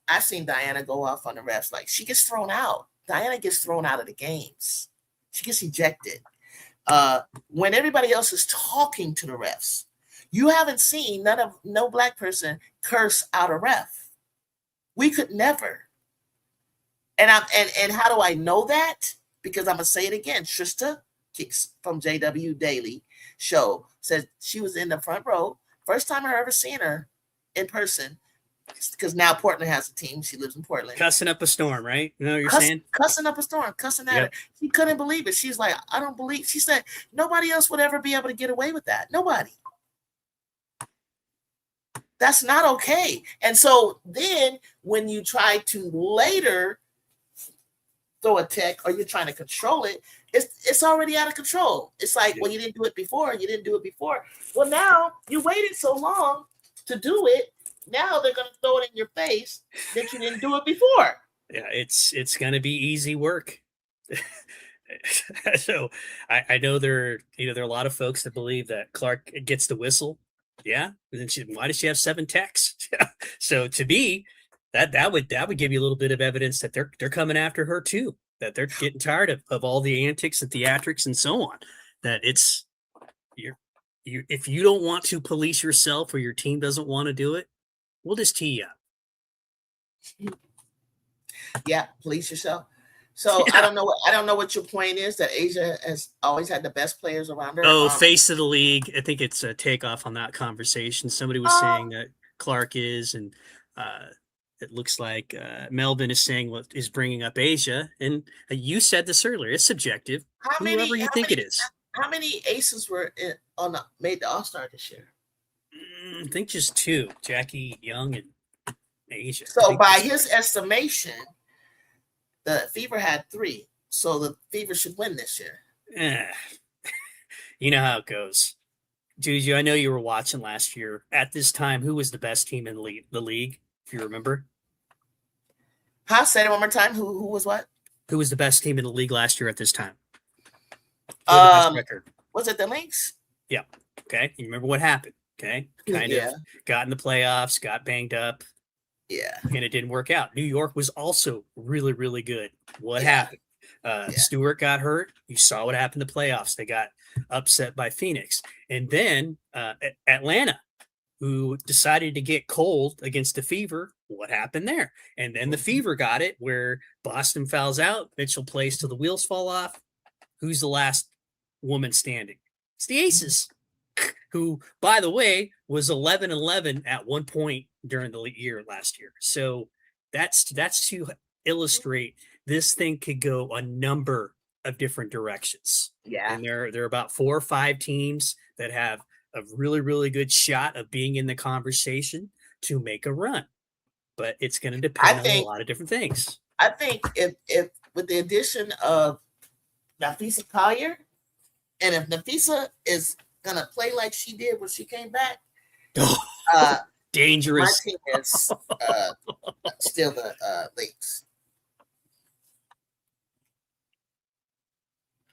I've seen Diana go off on the refs. Like, she gets thrown out. Diana gets thrown out of the games. She gets ejected. When everybody else is talking to the refs, you haven't seen no black person curse out a ref. We could never. And how do I know that? Because I'm going to say it again. Trista Kicks from JW Daily show says she was in the front row. First time I ever seen her in person. Because now Portland has a team. She lives in Portland. Cussing up a storm, right? You know what you're saying? Cussing up a storm, cussing at her. She couldn't believe it. She's like, I don't believe. She said, nobody else would ever be able to get away with that. Nobody. That's not okay. And so then when you try to later throw a tech or you're trying to control it, it's already out of control. It's like, well, you didn't do it before. You didn't do it before. Well, now you waited so long to do it. Now they're going to throw it in your face that you didn't do it before. Yeah, it's going to be easy work. So I know there are a lot of folks that believe that Clark gets the whistle. Yeah, and then why does she have 7 techs? So to me, that would give you a little bit of evidence that they're coming after her too. That they're getting tired of all the antics and theatrics and so on. That it's if you don't want to police yourself or your team doesn't want to do it, we'll just tee you up. Yeah, police yourself. So I don't know what your point is, that Asia has always had the best players around her. Oh, face of the league. I think it's a takeoff on that conversation. Somebody was saying that Clark is, and it looks like Melvin is saying what is bringing up Asia. And you said this earlier. It's subjective. Whoever you think it is. How many aces were made the All-Star this year? I think just 2, Jackie Young and Asia. So by his estimation, the Fever had 3. So the Fever should win this year. You know how it goes. JuJu, I know you were watching last year. At this time, who was the best team in the league, if you remember? Say it one more time. Who was what? Who was the best team in the league last year at this time? Record? Was it the Lynx? Yeah. Okay. You remember what happened? Okay. Kind of got in the playoffs, got banged up. Yeah. And it didn't work out. New York was also really, really good. What happened? Stewart got hurt. You saw what happened in the playoffs. They got upset by Phoenix. And then Atlanta, who decided to get cold against the Fever. What happened there? And then the Fever got it, where Boston fouls out. Mitchell plays till the wheels fall off. Who's the last woman standing? It's the Aces, who, by the way, was 11-11 at one point during the year last year. So that's to illustrate this thing could go a number of different directions. Yeah. And there are about 4 or 5 teams that have a really, really good shot of being in the conversation to make a run. But it's going to depend on a lot of different things. I think if with the addition of Napheesa Collier, and if Napheesa is going to play like she did when she came back, dangerous. My team is still the Lynx.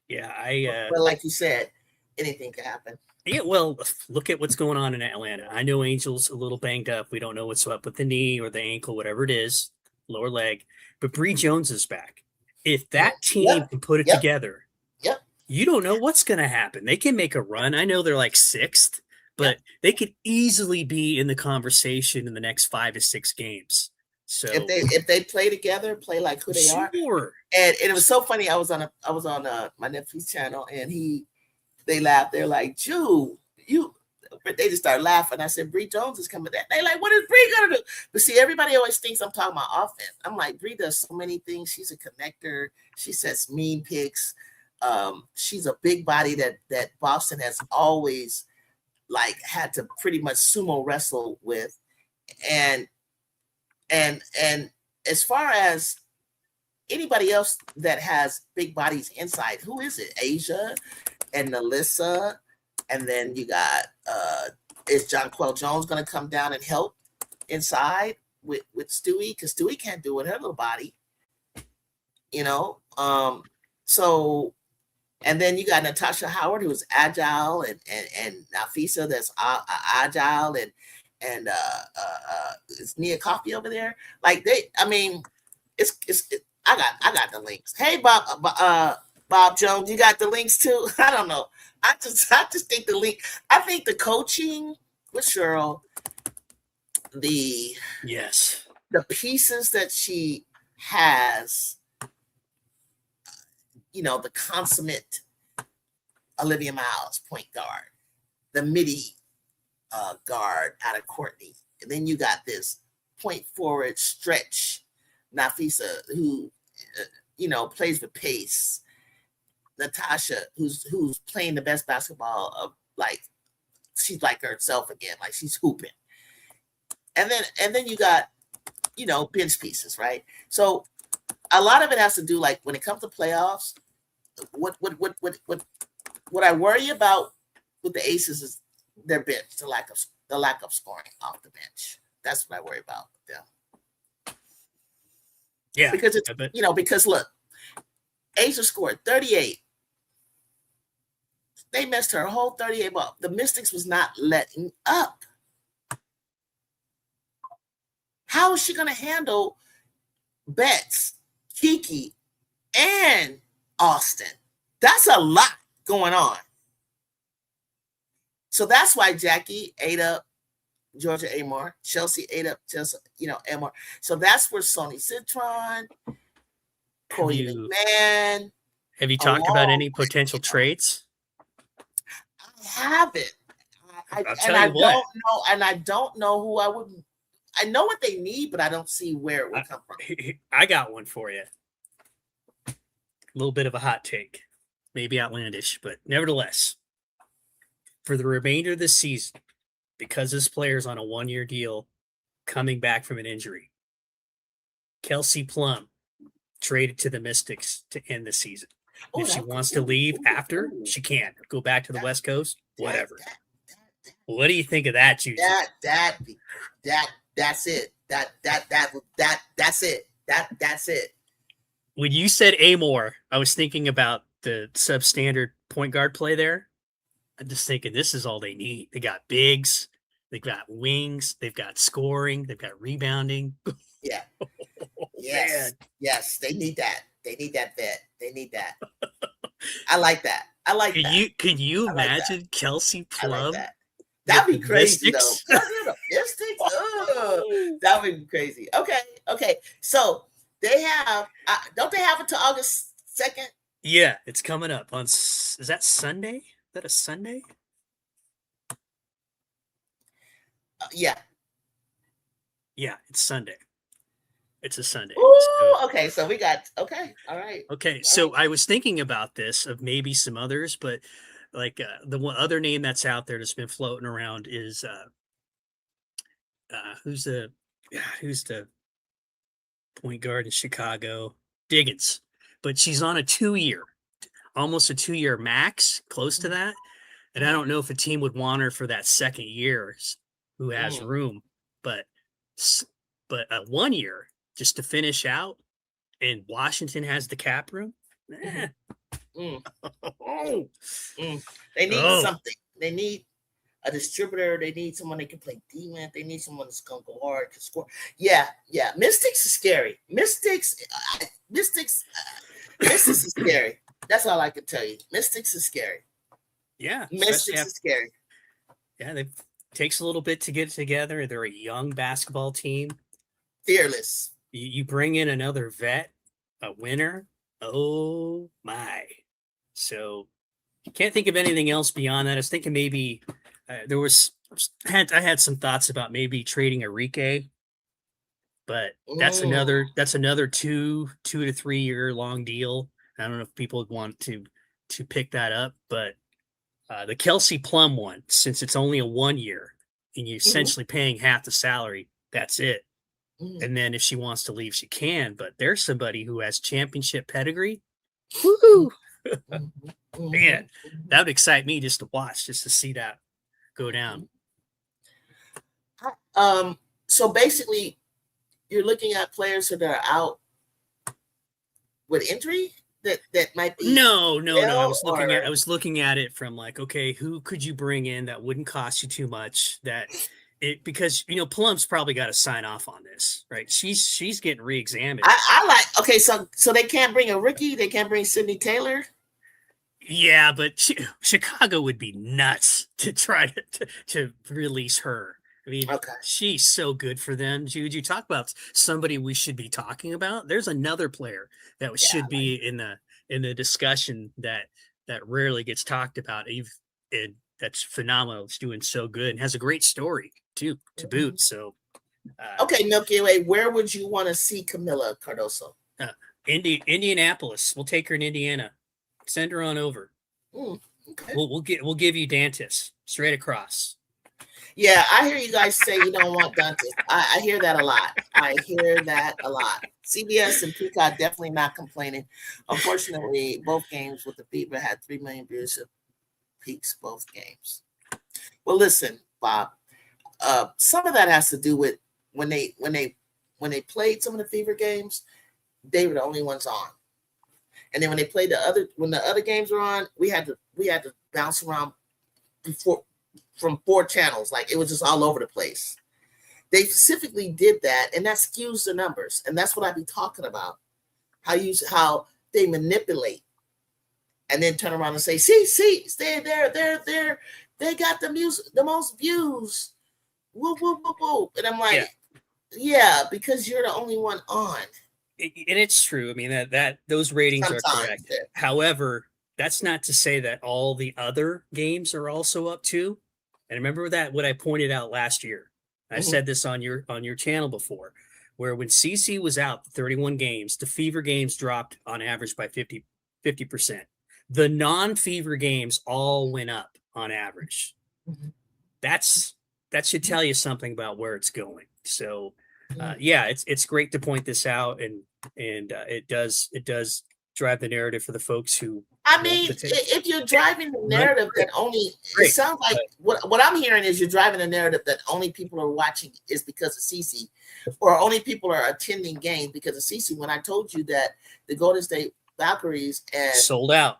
Yeah, but like you said, anything can happen. Yeah, well, look at what's going on in Atlanta. I know Angel's a little banged up. We don't know what's up with the knee or the ankle, whatever it is, lower leg. But Bree Jones is back. If that team can put it together, you don't know what's going to happen. They can make a run. I know they're like 6th, but they could easily be in the conversation in the next 5 to 6 games. So if they play together, play like who they are. And it was so funny. I was on my nephew's channel, and they laughed. They're like, "Ju, they just started laughing. I said, Bree Jones is coming back. They like, what is Bree gonna do? But see, everybody always thinks I'm talking about offense. I'm like, Bree does so many things. She's a connector. She sets mean picks. She's a big body that Boston has always like had to pretty much sumo wrestle with. And as far as anybody else that has big bodies inside, who is it? Asia and Melissa. And then you got is Jonquel Jones going to come down and help inside with Stewie? Because Stewie can't do it, her little body, you know. So, and then you got Natasha Howard, who's agile, and Napheesa that's agile, and is Nia Coffey over there? Like it's I got the links. Hey, Bob Jones, you got the links too? I don't know. I just think the coaching with Cheryl, the pieces that she has, the consummate Olivia Miles, point guard, the midi guard out of Courtney, and then you got this point forward stretch Napheesa, who plays with pace. Natasha, who's playing the best basketball of, like, she's like herself again, like she's hooping. And then you got, bench pieces, right? So a lot of it has to do, like, when it comes to playoffs, what I worry about with the Aces is their bench, the lack of scoring off the bench. That's what I worry about with them. Yeah. Because it's because look, Asia scored 38. They missed her whole 38 ball. The Mystics was not letting up. How is she going to handle Betts, Kiki, and Austin? That's a lot going on. So that's why Jackie ate up Georgia Amore. Chelsea ate up Amore. So that's where Sonny Citron Corey McMahon. Have you talked about any potential trades? I haven't. I don't know who I would. I know what they need, but I don't see where it would come from. I got one for you. A little bit of a hot take, maybe outlandish, but nevertheless, for the remainder of the season, because this player's on a 1-year deal coming back from an injury, Kelsey Plum traded to the Mystics to end the season. If she wants to leave after, she can go back to the West Coast, whatever. What do you think of that, JuJu? That's it. That's it. That's it. When you said Amore, I was thinking about the substandard point guard play there. I'm just thinking this is all they need. They got bigs, they've got wings, they've got scoring, they've got rebounding. Yeah. Yes. They need that. They need that vet. They need that. I like that. Can you imagine Kelsey Plum? That'd be crazy, though. The Mystics? That'd be crazy. Okay. So they have, don't they have until August 2nd? Yeah, it's coming up on, is that Sunday? Is that a Sunday? Yeah. Yeah, it's Sunday. It's a Sunday. Ooh, okay, so we got, okay, all right. Okay, so I was thinking about this of maybe some others, but like the one other name that's out there that's been floating around is who's the point guard in Chicago? Diggins. But she's on a 2-year, almost a 2-year max, close to that. And I don't know if a team would want her for that second year who has room, but a 1 year just to finish out, and Washington has the cap room. They need something. They need a distributor. They need someone that can play defense. They need someone that's gonna go hard, can score. Yeah. Mystics is scary. Mystics is scary. That's all I can tell you. Mystics is scary. Yeah, Mystics is scary. Yeah, it takes a little bit to get together. They're a young basketball team. Fearless. You bring in another vet, a winner. Oh my! So can't think of anything else beyond that. I was thinking maybe I had some thoughts about maybe trading Enrique, but that's another 2 to 3 year long deal. I don't know if people would want to pick that up, but the Kelsey Plum one, since it's only a 1 year and you're essentially paying half the salary, that's it. And then if she wants to leave, she can. But there's somebody who has championship pedigree. Woo! Man, that would excite me just to watch, just to see that go down. So basically, you're looking at players that are out with injury that might be. No. I was looking at it from like, okay, who could you bring in that wouldn't cost you too much? Because Plum's probably got to sign off on this, right? She's getting re-examined. So they can't bring a rookie. They can't bring Sydney Taylor. Yeah, but Chicago would be nuts to try to release her. I mean, she's so good for them. JuJu, talk about somebody we should be talking about. There's another player that should be in the discussion that rarely gets talked about. That's phenomenal. It's doing so good and has a great story too to boot. So, Milky Way, where would you want to see Camila Cardoso? Indianapolis. We'll take her in Indiana. Send her on over. Okay. We'll give you Dantas straight across. Yeah, I hear you guys say you don't want Dantas. I hear that a lot. CBS and Peacock definitely not complaining. Unfortunately, both games with the Fever had 3 million views. Peaks both games. Well, listen, Bob. Some of that has to do with when they played some of the Fever games, they were the only ones on. And then when they played when the other games were on, we had to bounce around from 4 channels. Like it was just all over the place. They specifically did that, and that skews the numbers. And that's what I be talking about. How they manipulate. And then turn around and say, see, they got the most views. Woo, woo, woo, woo. And I'm like, yeah, because you're the only one on. And it's true. I mean, that those ratings are correct. Yeah. However, that's not to say that all the other games are also up too. And remember that what I pointed out last year. I said this on your channel before, where when CC was out, 31 games, the Fever games dropped on average by 50%. The non-Fever games all went up on average. That should tell you something about where it's going. So yeah, it's great to point this out, and it does drive the narrative for the folks who. I mean, if you're driving the narrative that only, it sounds like what I'm hearing is you're driving a narrative that only people are watching is because of CC, or only people are attending games because of CC. When I told you that the Golden State Valkyries and sold out,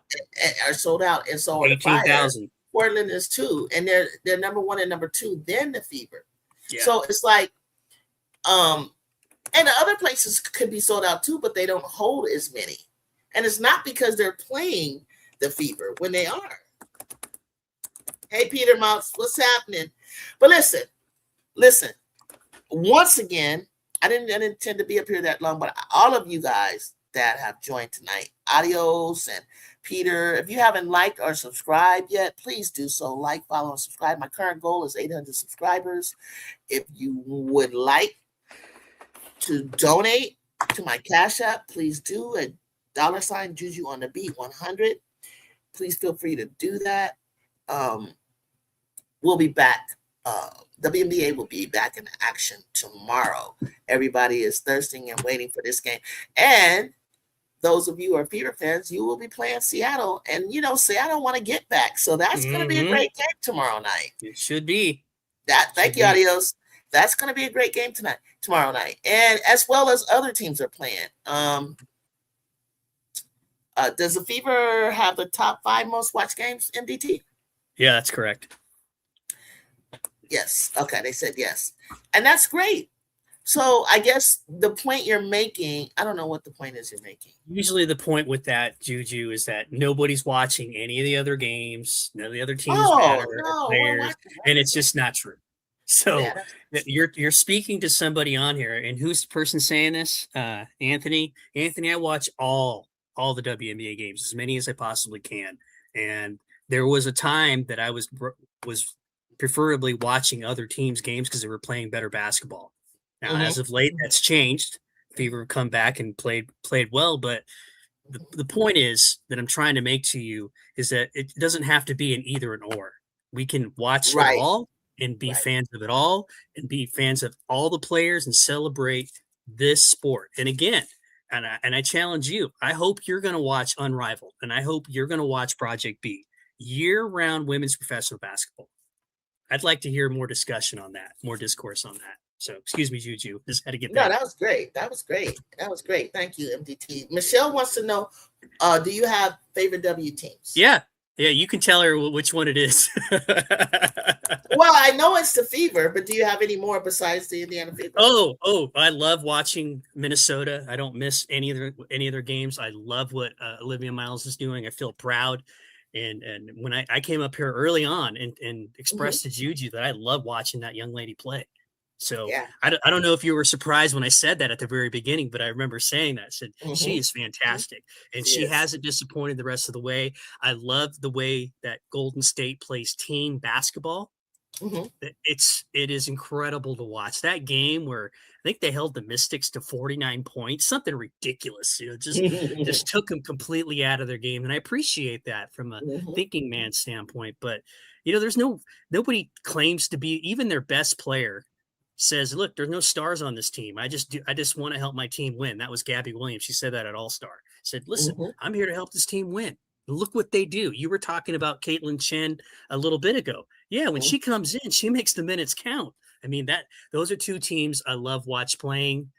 are sold out, and so are 18,000. Portland is too, and they're number 1 and number 2, then the Fever. Yeah. So it's like, and the other places could be sold out too, but they don't hold as many. And it's not because they're playing the Fever when they are. Hey, Peter Mouse, what's happening? But listen. Once again, I didn't intend to be up here that long, but all of you guys that have joined tonight, Adios and Peter, if you haven't liked or subscribed yet, please do so. Like, follow, and subscribe. My current goal is 800 subscribers. If you would like to donate to my Cash App, please do at $ JuJu on the beat 100. Please feel free to do that. We'll be back. WNBA will be back in action tomorrow. Everybody is thirsting and waiting for this game. And those of you who are Fever fans, you will be playing Seattle. And, Seattle want to get back. So that's going to be a great game tomorrow night. It should be. Thank you, Adios. That's going to be a great game tomorrow night. And as well as other teams are playing. Does the Fever have the top 5 most watched games, MDT? Yeah, that's correct. Yes. Okay, they said yes. And that's great. So I guess the point you're making, I don't know what the point is you're making. Usually the point with that, JuJu, is that nobody's watching any of the other games. None of the other teams matter. Players, and it's just not true. So you're speaking to somebody on here, and who's the person saying this? Anthony. Anthony, I watch all the WNBA games, as many as I possibly can. And there was a time that I was preferably watching other teams' games because they were playing better basketball. Now, as of late, that's changed. Fever have come back and played well, but the point is that I'm trying to make to you is that it doesn't have to be an either and or. We can watch it all and be fans of it all, and be fans of all the players and celebrate this sport. And again, and I challenge you, I hope you're going to watch Unrivaled, and I hope you're going to watch Project B, year-round women's professional basketball. I'd like to hear more discussion on that, more discourse on that. So, excuse me, JuJu. Just had to get that. No, that was great. That was great. Thank you, MDT. Michelle wants to know, do you have favorite W teams? Yeah, you can tell her which one it is. Well, I know it's the Fever, but do you have any more besides the Indiana Fever? Oh, I love watching Minnesota. I don't miss any other games. I love what Olivia Miles is doing. I feel proud. And when I came up here early on and expressed to JuJu that I love watching that young lady play. So I don't know if you were surprised when I said that at the very beginning, but I remember saying that. I said, she is fantastic. And she hasn't disappointed the rest of the way. I love the way that Golden State plays team basketball. It is incredible to watch that game where I think they held the Mystics to 49 points, something ridiculous, just took them completely out of their game. And I appreciate that from a thinking man standpoint, but there's nobody claims to be, even their best player says, look, there's no stars on this team. I just want to help my team win. That was Gabby Williams. She said that at All-Star. Said, listen, I'm here to help this team win. Look what they do. You were talking about Caitlin Chen a little bit ago. Yeah, when she comes in, she makes the minutes count. I mean, those are two teams I love watch playing.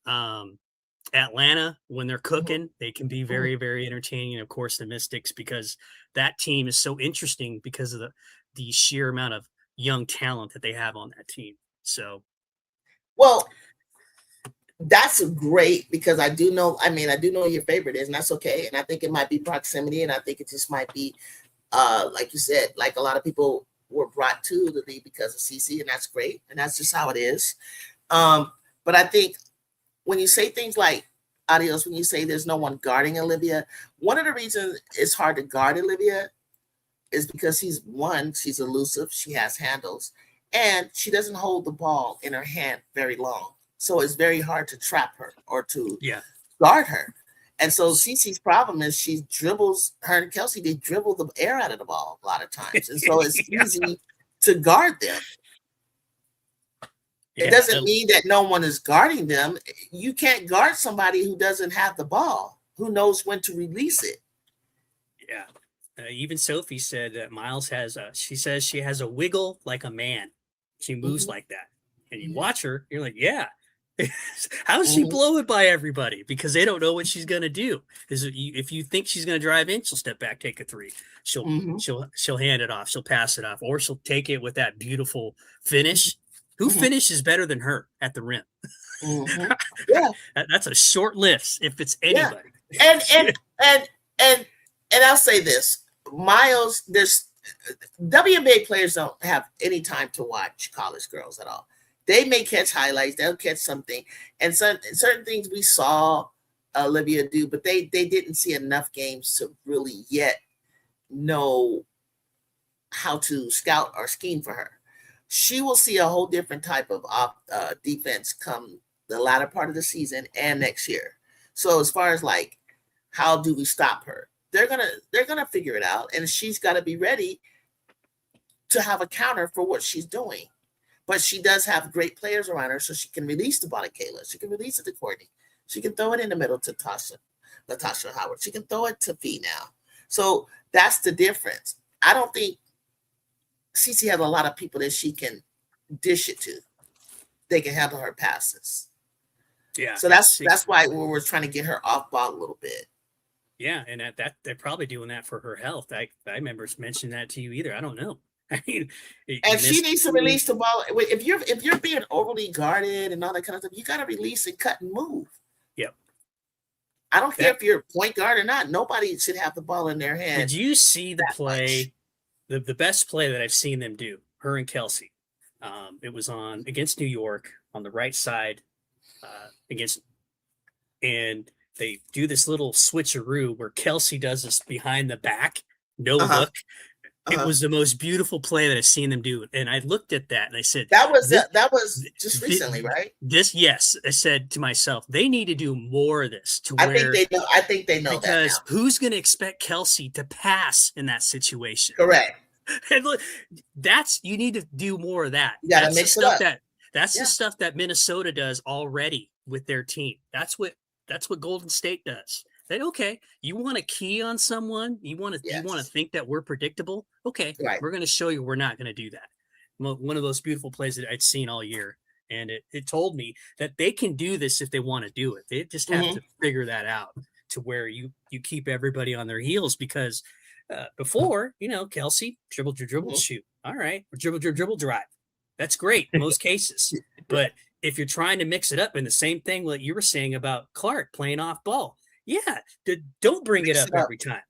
Atlanta, when they're cooking, they can be very, very entertaining. And of course, the Mystics, because that team is so interesting because of the sheer amount of young talent that they have on that team. So, well, that's great, because I do know your favorite is, and that's okay. And I think it might be proximity, and I think it just might be, like you said, like a lot of people were brought to the league because of CC, and that's great, and that's just how it is. But I think when you say things like Adios, when you say there's no one guarding Olivia, one of the reasons it's hard to guard Olivia is because she's elusive, she has handles, and she doesn't hold the ball in her hand very long. So it's very hard to trap her or to guard her. And so CeCe's problem is she dribbles, her and Kelsey, they dribble the air out of the ball a lot of times. And so it's easy to guard them. It doesn't mean that no one is guarding them. You can't guard somebody who doesn't have the ball, who knows when to release it. Yeah. Even Sophie said that Miles she says she has a wiggle like a man. She moves like that. And you watch her, you're like, yeah. How's she blow it by everybody? Because they don't know what she's going to do. If you think she's going to drive in, she'll step back, take a three. She'll hand it off. She'll pass it off. Or she'll take it with that beautiful finish. Who finishes better than her at the rim? Yeah. That's a short list if it's anybody. Yeah. And I'll say this. Miles, there's WNBA players don't have any time to watch college girls at all. They may catch highlights, they'll catch something, and certain things we saw Olivia do, but they didn't see enough games to really yet know how to scout or scheme for her. She will see a whole different type of defense come the latter part of the season and next year. So as far as like, how do we stop her? They're gonna figure it out, and she's got to be ready to have a counter for what she's doing. But she does have great players around her, so she can release the ball to Kayla. She can release it to Courtney. She can throw it in the middle to Latasha Howard. She can throw it to Fee now. So that's the difference. I don't think CeCe has a lot of people that she can dish it to. They can handle her passes. Yeah. So that's why we're trying to get her off ball a little bit. Yeah, and that they're probably doing that for her health. I remember mentioning that to you either. I don't know. I mean, and she needs to release the ball. If you're being overly guarded and all that kind of stuff, you got to release and cut and move. Yep. I don't care if you're a point guard or not. Nobody should have the ball in their hand. Did you see the play? The best play that I've seen them do, her and Kelsey. It was against New York on the right side and they do this little switcheroo where Kelsey does this behind the back, no look. It was the most beautiful play that I've seen them do. And I looked at that and I said, that was just recently, right? Yes. I said to myself, they need to do more of this I think they know because that now. Who's going to expect Kelsey to pass in that situation? Correct. And look, you need to do more of that. You got to mix it up. That's the stuff that Minnesota does already with their team. That's what Golden State does. Okay, you want to key on someone? You want to think that we're predictable? Okay, We're going to show you we're not going to do that. One of those beautiful plays that I'd seen all year, and it told me that they can do this if they want to do it. They just have to figure that out to where you keep everybody on their heels because before, Kelsey dribble, shoot. All right, dribble, drive. That's great in most cases, but if you're trying to mix it up, and the same thing what you were saying about Clark playing off ball. Yeah, don't bring it up every time.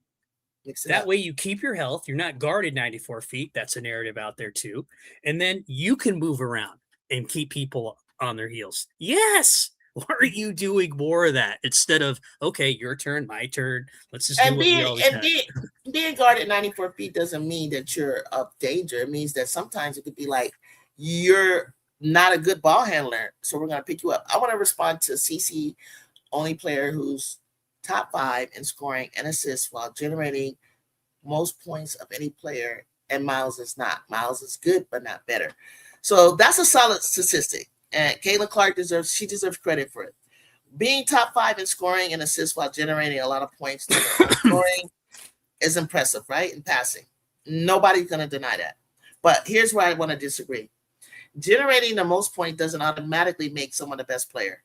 That way you keep your health. You're not guarded 94 feet. That's a narrative out there too. And then you can move around and keep people on their heels. Yes. Why are you doing more of that instead of, okay, your turn, my turn. Let's just do what we always have. Being guarded 94 feet doesn't mean that you're up danger. It means that sometimes it could be like you're not a good ball handler, so we're going to pick you up. I want to respond to CeCe, only player who's top 5 in scoring and assists while generating most points of any player, and Miles is not. Miles is good, but not better. So that's a solid statistic, and Caitlin Clark deserves credit for it. Being top 5 in scoring and assists while generating a lot of points scoring is impressive, right? In passing. Nobody's going to deny that. But here's where I want to disagree. Generating the most points doesn't automatically make someone the best player,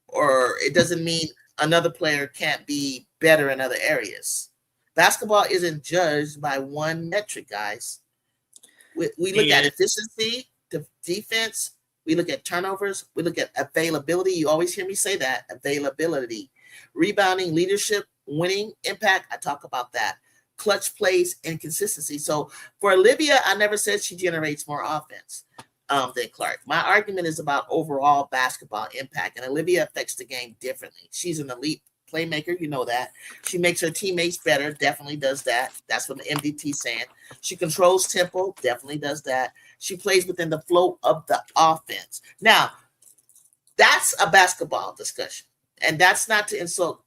or it doesn't mean another player can't be better in other areas. Basketball isn't judged by one metric, guys. We look at efficiency, the defense, we look at turnovers, we look at availability. You always hear me say that, availability. Rebounding, leadership, winning, impact, I talk about that. Clutch plays and consistency. So for Olivia, I never said she generates more offense. than Clark. My argument is about overall basketball impact, and Olivia affects the game differently. She's an elite playmaker, you know that. She makes her teammates better, definitely does that. That's what the MDT's saying. She controls tempo, definitely does that. She plays within the flow of the offense. Now, that's a basketball discussion, and that's not to insult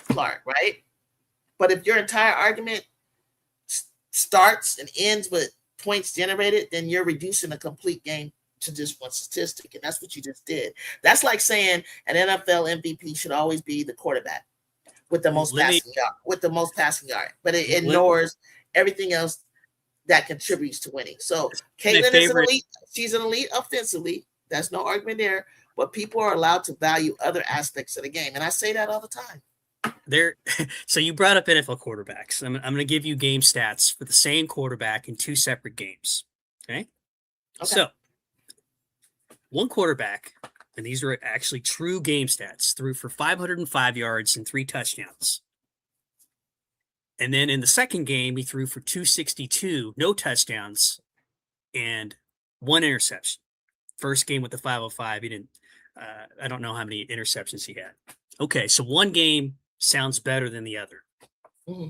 Clark, right? But if your entire argument starts and ends with points generated, then you're reducing a complete game to just one statistic, and that's what you just did. That's like saying an NFL MVP should always be the quarterback with the most passing yard, but it ignores everything else that contributes to winning. So Caitlin is an elite. She's an elite offensively. That's no argument there. But people are allowed to value other aspects of the game, and I say that all the time. So you brought up NFL quarterbacks. I'm going to give you game stats for the same quarterback in 2 separate games. Okay. So one quarterback, and these are actually true game stats, threw for 505 yards and 3 touchdowns. And then in the second game, he threw for 262, no touchdowns, and 1 interception. First game with the 505, he didn't. I don't know how many interceptions he had. Okay, so one game sounds better than the other. Mm-hmm.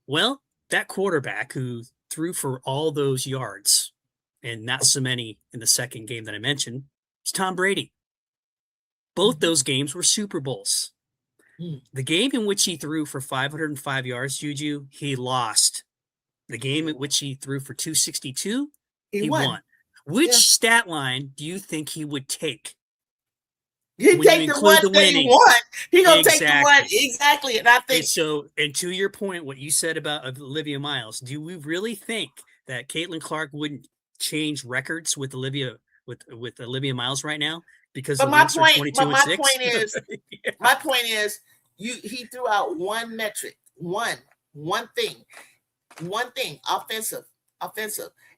Well, that quarterback who threw for all those yards and not so many in the second game that I mentioned is Tom Brady. Both those games were Super Bowls. The game in which he threw for 505 yards, Juju, he lost. The game in which he threw for 262, he won. Which stat line do you think he would take? He take the one that he won. He gonna take the one exactly, and I think so. And to your point, what you said about Olivia Miles, do we really think that Caitlin Clark wouldn't change records with Olivia Miles right now? Because my point is, he threw out one metric, one thing, offensive,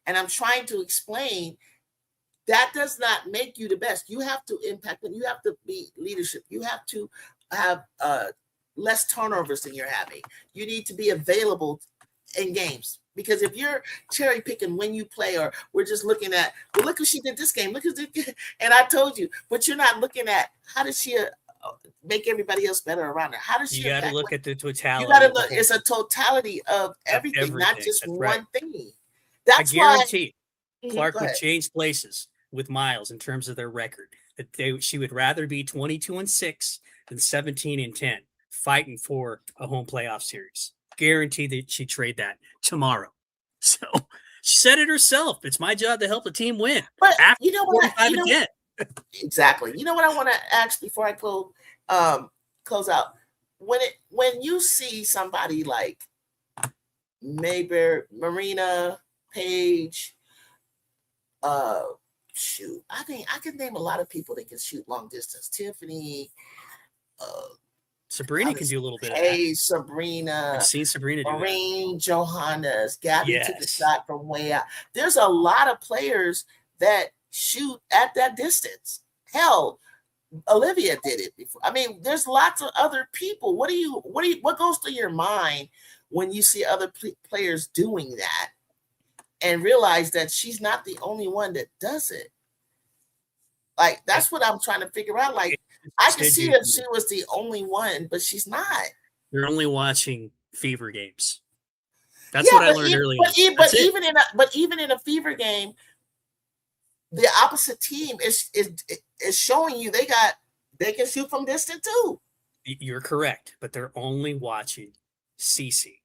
and I'm trying to explain. That does not make you the best. You have to impact them. You have to be leadership. You have to have less turnovers than you're having. You need to be available in games. Because if you're cherry picking when you play, or we're just looking at, well, look what she did this game. Look at this, and I told you, but you're not looking at how does she make everybody else better around her. How does she? You got to look at the totality. You got to look. It's a totality of everything, not just one thing. That's I guarantee Clark would change places with Miles in terms of their record. That she would rather be 22-6 than 17-10, fighting for a home playoff series. Guarantee that she'd trade that tomorrow. So she said it herself. It's my job to help the team win. But you know what? Exactly. You know what I want to ask before I close out? When you see somebody like Marina, Paige, shoot, I think I can name a lot of people that can shoot long distance. Tiffany, Sabrina can do a little bit of that. Sabrina. I've seen Sabrina do Maureen Johannes. Gabby took a shot from way out. There's a lot of players that shoot at that distance. Hell, Olivia did it before. I mean, there's lots of other people. What goes through your mind when you see other players doing that and realize that she's not the only one that does it? Like, that's what I'm trying to figure out. Like, I can see that she was the only one, but she's not. You're only watching fever games. That's what I learned earlier. But even in a fever game, the opposite team is showing you they can shoot from distance too. You're correct, but they're only watching Cece,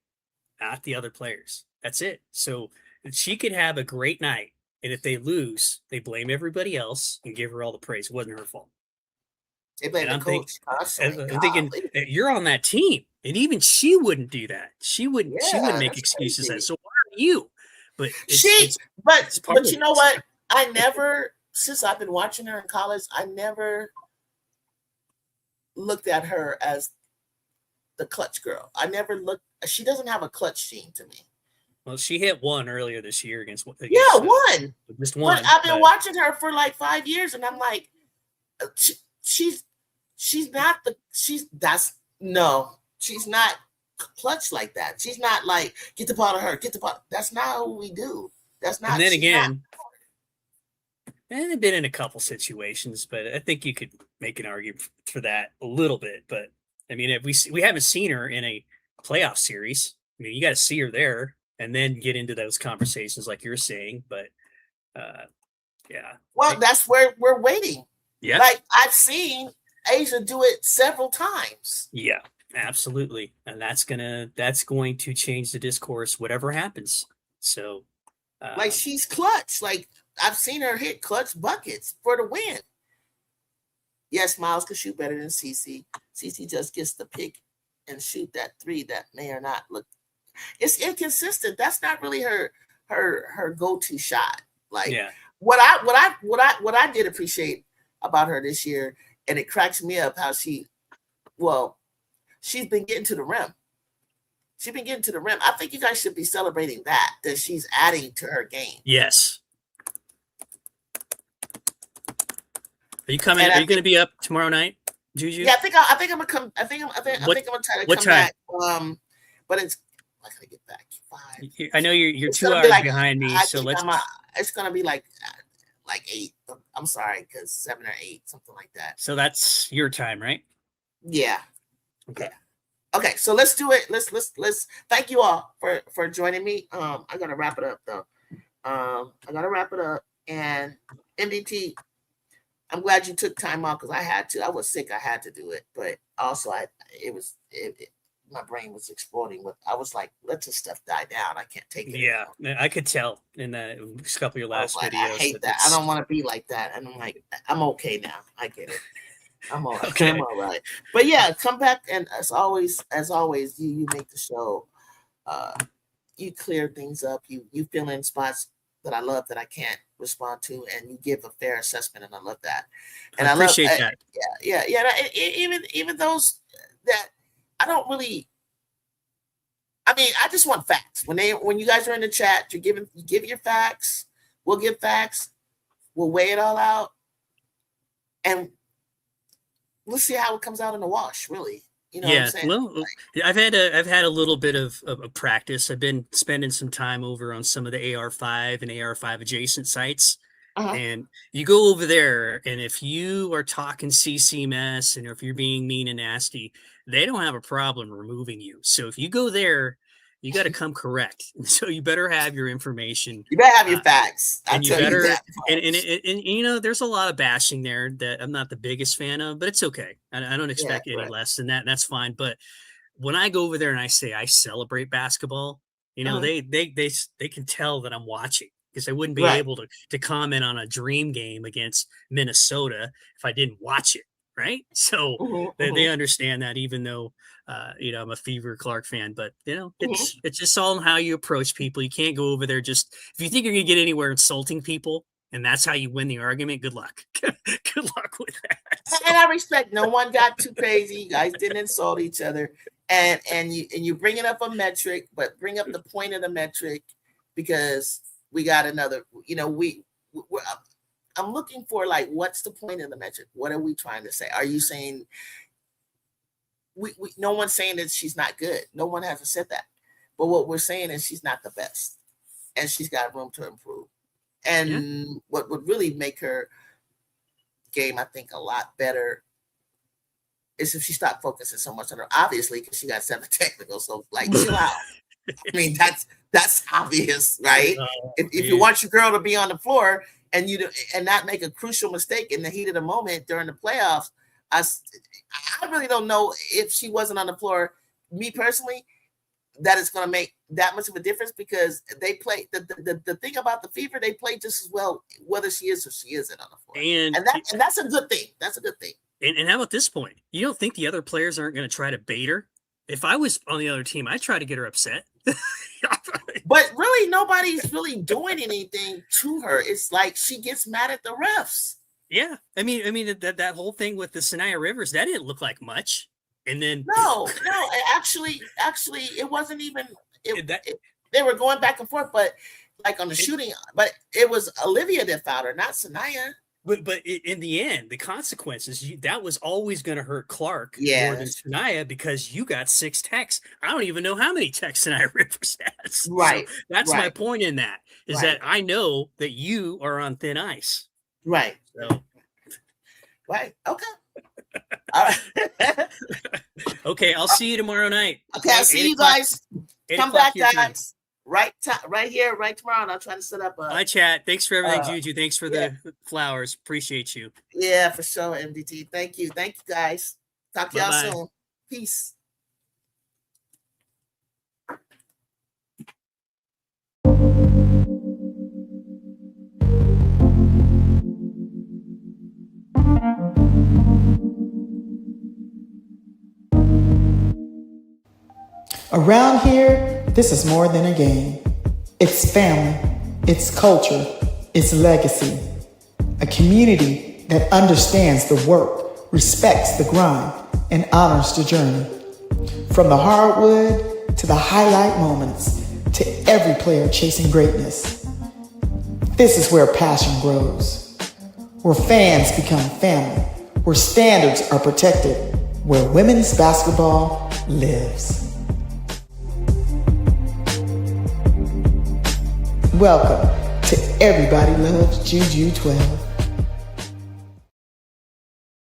not the other players. That's it. So she could have a great night, and if they lose, they blame everybody else and give her all the praise. It wasn't her fault. They blame the coach. I'm thinking you're on that team, and even she wouldn't do that. She wouldn't make excuses. So why are you? But but you know what? I never, since I've been watching her in college, I never looked at her as the clutch girl. She doesn't have a clutch gene to me. Well, she hit one earlier this year against one. Just one. But I've been watching her for like 5 years, and I'm like, she's not clutch like that. She's not like, get the ball to her, get the ball. That's not what we do. That's not. And then again, And I've been in a couple situations, but I think you could make an argument for that a little bit. But I mean, if we haven't seen her in a playoff series, I mean, you got to see her there and then get into those conversations like you're saying. But yeah. Well, that's where we're waiting. Yeah. Like I've seen Asia do it several times. Yeah, absolutely. And that's going to change the discourse, whatever happens. So like she's clutch. Like I've seen her hit clutch buckets for the win. Yes, Miles could shoot better than CC. CC just gets the pick and shoot that three that may or not look. It's inconsistent. That's not really her go-to shot. Like what I did appreciate about her this year, and it cracks me up how she's been getting to the rim. She's been getting to the rim. I think you guys should be celebrating that she's adding to her game. Yes. Are you coming? Are you going to be up tomorrow night, JuJu? Yeah, I think I'm gonna come. I think I'm gonna try to come back. But it's I gotta get back 5. I know you're 2 hours behind me, so it's gonna be like 8. I'm sorry, because 7 or 8, something like that. So that's your time, right? Yeah. Okay. Okay, so let's do it. Let's thank you all for joining me. I'm gonna wrap it up though. And MDT, I'm glad you took time off because I had to. I was sick. I had to do it, but also my brain was exploding. I was like, let this stuff die down. I can't take it. Yeah, I could tell in the couple of your last videos. I hate that. I don't want to be like that. And I'm like, I'm okay now. I get it. I'm all right. Okay. I'm all right. But yeah, come back, and as always, you make the show. You clear things up. You fill in spots that I love that I can't respond to, and you give a fair assessment, and I love that. And I appreciate that. Yeah. Even those that I don't really. I mean, I just want facts. When you guys are in the chat, you give your facts. We'll give facts. We'll weigh it all out, and we'll see how it comes out in the wash. Really. You know what I'm saying? Well, I've had a little bit of practice. I've been spending some time over on some of the AR5 and AR5 adjacent sites. And you go over there, and if you are talking CC mess, and if you're being mean and nasty, they don't have a problem removing you. So if you go there, you got to come correct. So you better have your information. You better have your facts. And you better, and you know, there's a lot of bashing there that I'm not the biggest fan of, but it's okay. I don't expect any less than that. That's fine. But when I go over there and I say I celebrate basketball, you know, they can tell that I'm watching, because I wouldn't be able to comment on a dream game against Minnesota if I didn't watch it. Right. So they understand that, even though, you know, I'm a Fever Clark fan, but you know, it's just all how you approach people. You can't go over there just, if you think you're going to get anywhere insulting people and that's how you win the argument, good luck. Good luck with that. And I respect, no one got too crazy. You guys didn't insult each other, and you bringing up a metric, but bring up the point of the metric, because we got another, you know, I'm looking for, like, what's the point of the metric? What are we trying to say? Are you saying no one's saying that she's not good. No one hasn't said that. But what we're saying is she's not the best, and she's got room to improve. And what would really make her game, I think, a lot better is if she stopped focusing so much on her, obviously, because she got 7 technicals. So, like, chill out. I mean, that's obvious, right? If you want your girl to be on the floor and not make a crucial mistake in the heat of the moment during the playoffs, I really don't know if she wasn't on the floor, me personally, that it's going to make that much of a difference, because they play the thing about the Fever, they play just as well whether she is or she isn't on the floor, and that's a good thing. That's a good thing. And how about this point? You don't think the other players aren't going to try to bait her? If I was on the other team, I'd try to get her upset. But really, nobody's really doing anything to her. It's like she gets mad at the refs. Yeah, I mean that whole thing with the Sanaya Rivers, that didn't look like much. And then no, actually, it wasn't even. They were going back and forth, but like on the shooting, but it was Olivia that fouled her, not Sanaya. But in the end, the consequences, that was always going to hurt Clark more than Sanaya, because you got 6 techs. I don't even know how many techs Sanaya Rivers has. Right. So that's my point in that, is that I know that you are on thin ice. Right. So. Right. Okay. All right. Okay, I'll see you tomorrow night. Okay, I'll see you guys. Come back, guys. Right here, right tomorrow. And I'll try to set up a. Bye, chat. Thanks for everything, JuJu. Thanks for the flowers. Appreciate you. Yeah, for sure, MDT. Thank you, guys. Talk to y'all soon. Peace. Around here, this is more than a game. It's family, it's culture, it's legacy. A community that understands the work, respects the grind, and honors the journey. From the hardwood to the highlight moments, to every player chasing greatness. This is where passion grows, where fans become family, where standards are protected, where women's basketball lives. Welcome to Everybody Loves JuJu 12.